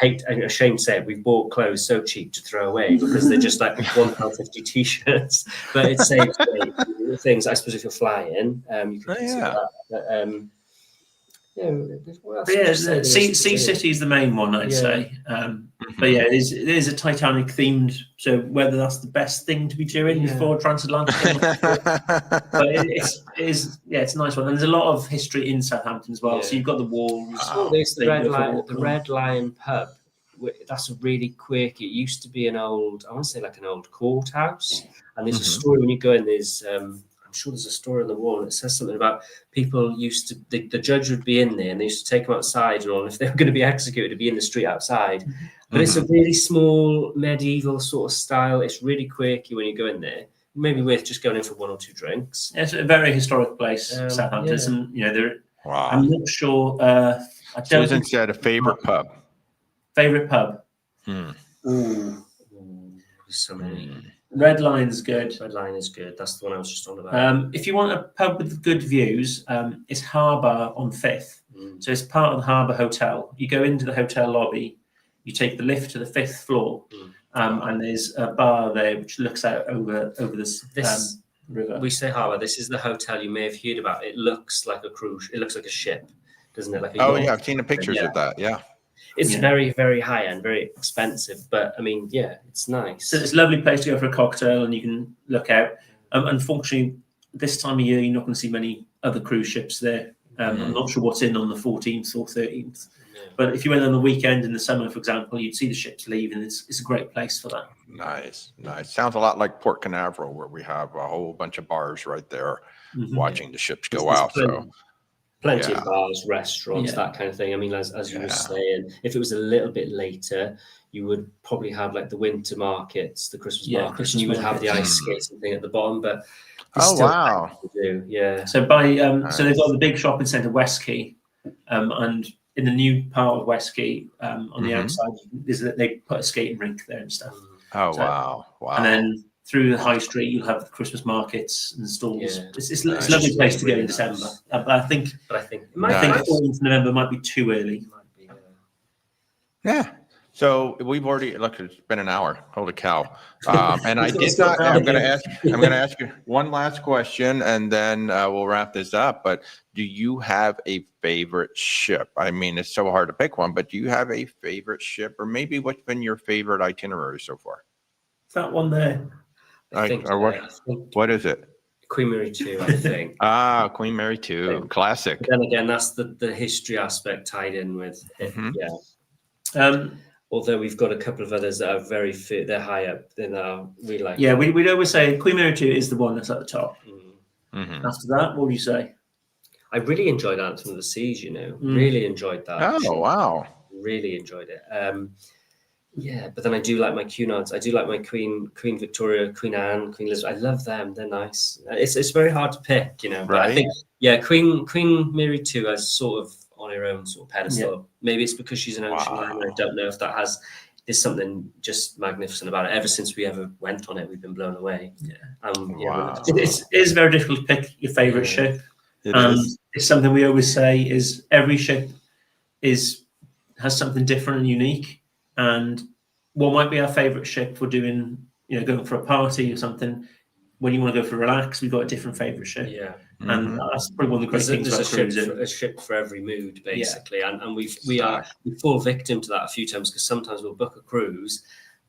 I'm ashamed to say it, we've bought clothes so cheap to throw away because they're just like £1.50 t-shirts, but it saves weight. Things, I suppose, if you're flying, you can consider that. But, Sea City is the main one, I'd say. But yeah, it is a Titanic themed. So whether that's the best thing to be doing before transatlantic, but it's a nice one. And there's a lot of history in Southampton as well. Yeah. So you've got the walls. There's the Red Lion pub. That's a really quirky. It used to be an old, I want to say like an old courthouse. And there's a story when you go in. There's I'm sure there's a story on the wall and it says something about people used to, the judge would be in there and they used to take them outside and all. And if they were going to be executed, it'd be in the street outside. But it's a really small medieval sort of style. It's really quirky when you go in there. Maybe worth just going in for one or two drinks. It's a very historic place, Southampton. And, I'm not sure. Susan said a favorite pub. Favorite pub? Ooh, so many. Red Lion's good. Red Lion is good. That's the one I was just on about. If you want a pub with good views, it's Harbour on 5th. So it's part of the Harbour Hotel. You go into the hotel lobby, you take the lift to the 5th floor, and there's a bar there which looks out over this river. We say Harbour. This is the hotel you may have heard about. It looks like a cruise. It looks like a ship, doesn't it? Like a yacht. I've seen the pictures of that. Yeah. It's very, very high end, very expensive, but I mean, it's nice. So it's a lovely place to go for a cocktail, and you can look out. Unfortunately, this time of year, you're not going to see many other cruise ships there. I'm not sure what's in on the 14th or 13th, but if you went on the weekend in the summer, for example, you'd see the ships leave, and it's a great place for that. Nice. Sounds a lot like Port Canaveral, where we have a whole bunch of bars right there, watching the ships go out. Plenty of bars, restaurants, that kind of thing. I mean, as you were saying, if it was a little bit later, you would probably have like the winter markets, the Christmas markets, and you would have the ice skating thing at the bottom. But wow! To do. So so they've got the big shopping centre, West Quay, and in the new part of West Quay, on the outside, they put a skating rink there and stuff. Wow! And then through the high street, you'll have the Christmas markets and stalls. It's a lovely place to go in December. I think 14th November might be too early. Yeah. So we've already it's been an hour. Holy cow! And I did not. I'm going to ask you one last question, and then we'll wrap this up. But do you have a favorite ship? I mean, it's so hard to pick one, but do you have a favorite ship, or maybe what's been your favorite itinerary so far? That one there. What is it? Queen Mary 2, I think. Queen Mary 2, classic. But then again, that's the history aspect tied in with it. Although we've got a couple of others that are very fit, they're high up. They're really like. Yeah, we'd always say Queen Mary 2 is the one that's at the top. After that, what would you say? I really enjoyed Anthem of the Seas. Really enjoyed that. Oh wow! Really enjoyed it. But then I do like my Cunards. I do like my Queen Victoria, Queen Anne, Queen Elizabeth. I love them. They're nice. It's very hard to pick, But right. I think Queen Mary 2 as sort of on her own sort of pedestal. Yeah. Maybe it's because she's an ocean liner. I don't know if there's something just magnificent about it. Ever since we ever went on it, we've been blown away. It is very difficult to pick your favourite ship. It's something we always say is every ship has something different and unique. And what might be our favourite ship for doing, going for a party or something, when you want to go for a relax, we've got a different favourite ship. Yeah. And that's probably one of the great things about cruising. A ship for every mood, basically. Yeah. And we fall victim to that a few times because sometimes we'll book a cruise,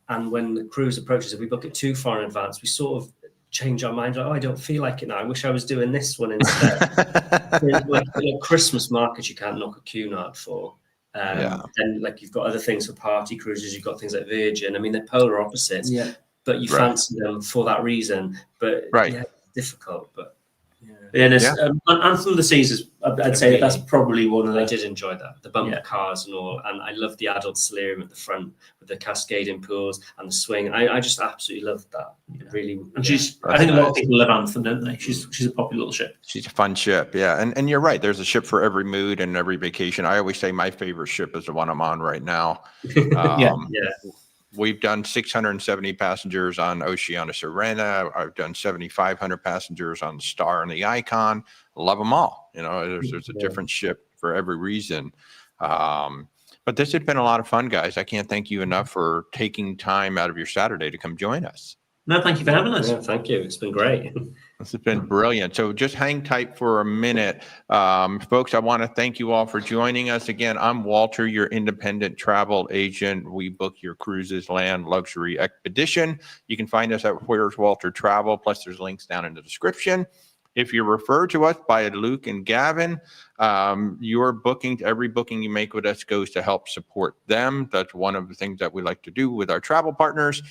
and when the cruise approaches, if we book it too far in advance, we sort of change our mind. Like, I don't feel like it now. I wish I was doing this one instead. Like Christmas market, you can't knock a Cunard for. Then like you've got other things for party cruises. You've got things like Virgin. I mean, they're polar opposites. Yeah. But you fancy them for that reason. But yeah, it's difficult. But Anthem of the Seas is, I'd say that's probably one of the. I did enjoy that, the bumper cars and all, and I love the adult solarium at the front with the cascading pools and the swing. I just absolutely loved that. Really, and I think a lot of people love Anthem, don't they? She's a popular little ship. She's a fun ship, and you're right. There's a ship for every mood and every vacation. I always say my favorite ship is the one I'm on right now. We've done 670 passengers on Oceana Serena. I've done 7,500 passengers on the Star and the Icon. Love them all. There's a different ship for every reason. But this has been a lot of fun, guys. I can't thank you enough for taking time out of your Saturday to come join us. No, thank you for having us. Yeah, thank you. It's been great. This has been brilliant. So just hang tight for a minute. Folks, I want to thank you all for joining us. Again, I'm Walter, your independent travel agent. We book your cruises, land, luxury expedition. You can find us at Where's Walter Travel, plus there's links down in the description. If you're referred to us by Luke and Gavin, every booking you make with us goes to help support them. That's one of the things that we like to do with our travel partners.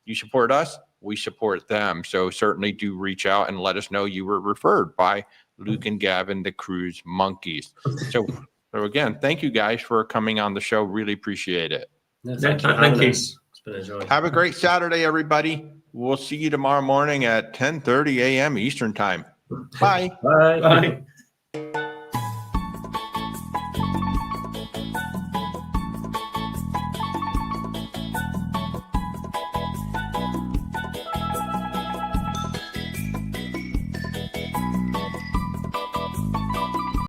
You support us, we support them. So certainly do reach out and let us know you were referred by Luke and Gavin, the Cruise Monkeys. So again, thank you guys for coming on the show. Really appreciate it. No, thank you. It's been a joy. Have a great Saturday, everybody. We'll see you tomorrow morning at 10:30 a.m. Eastern time. Bye. Bye.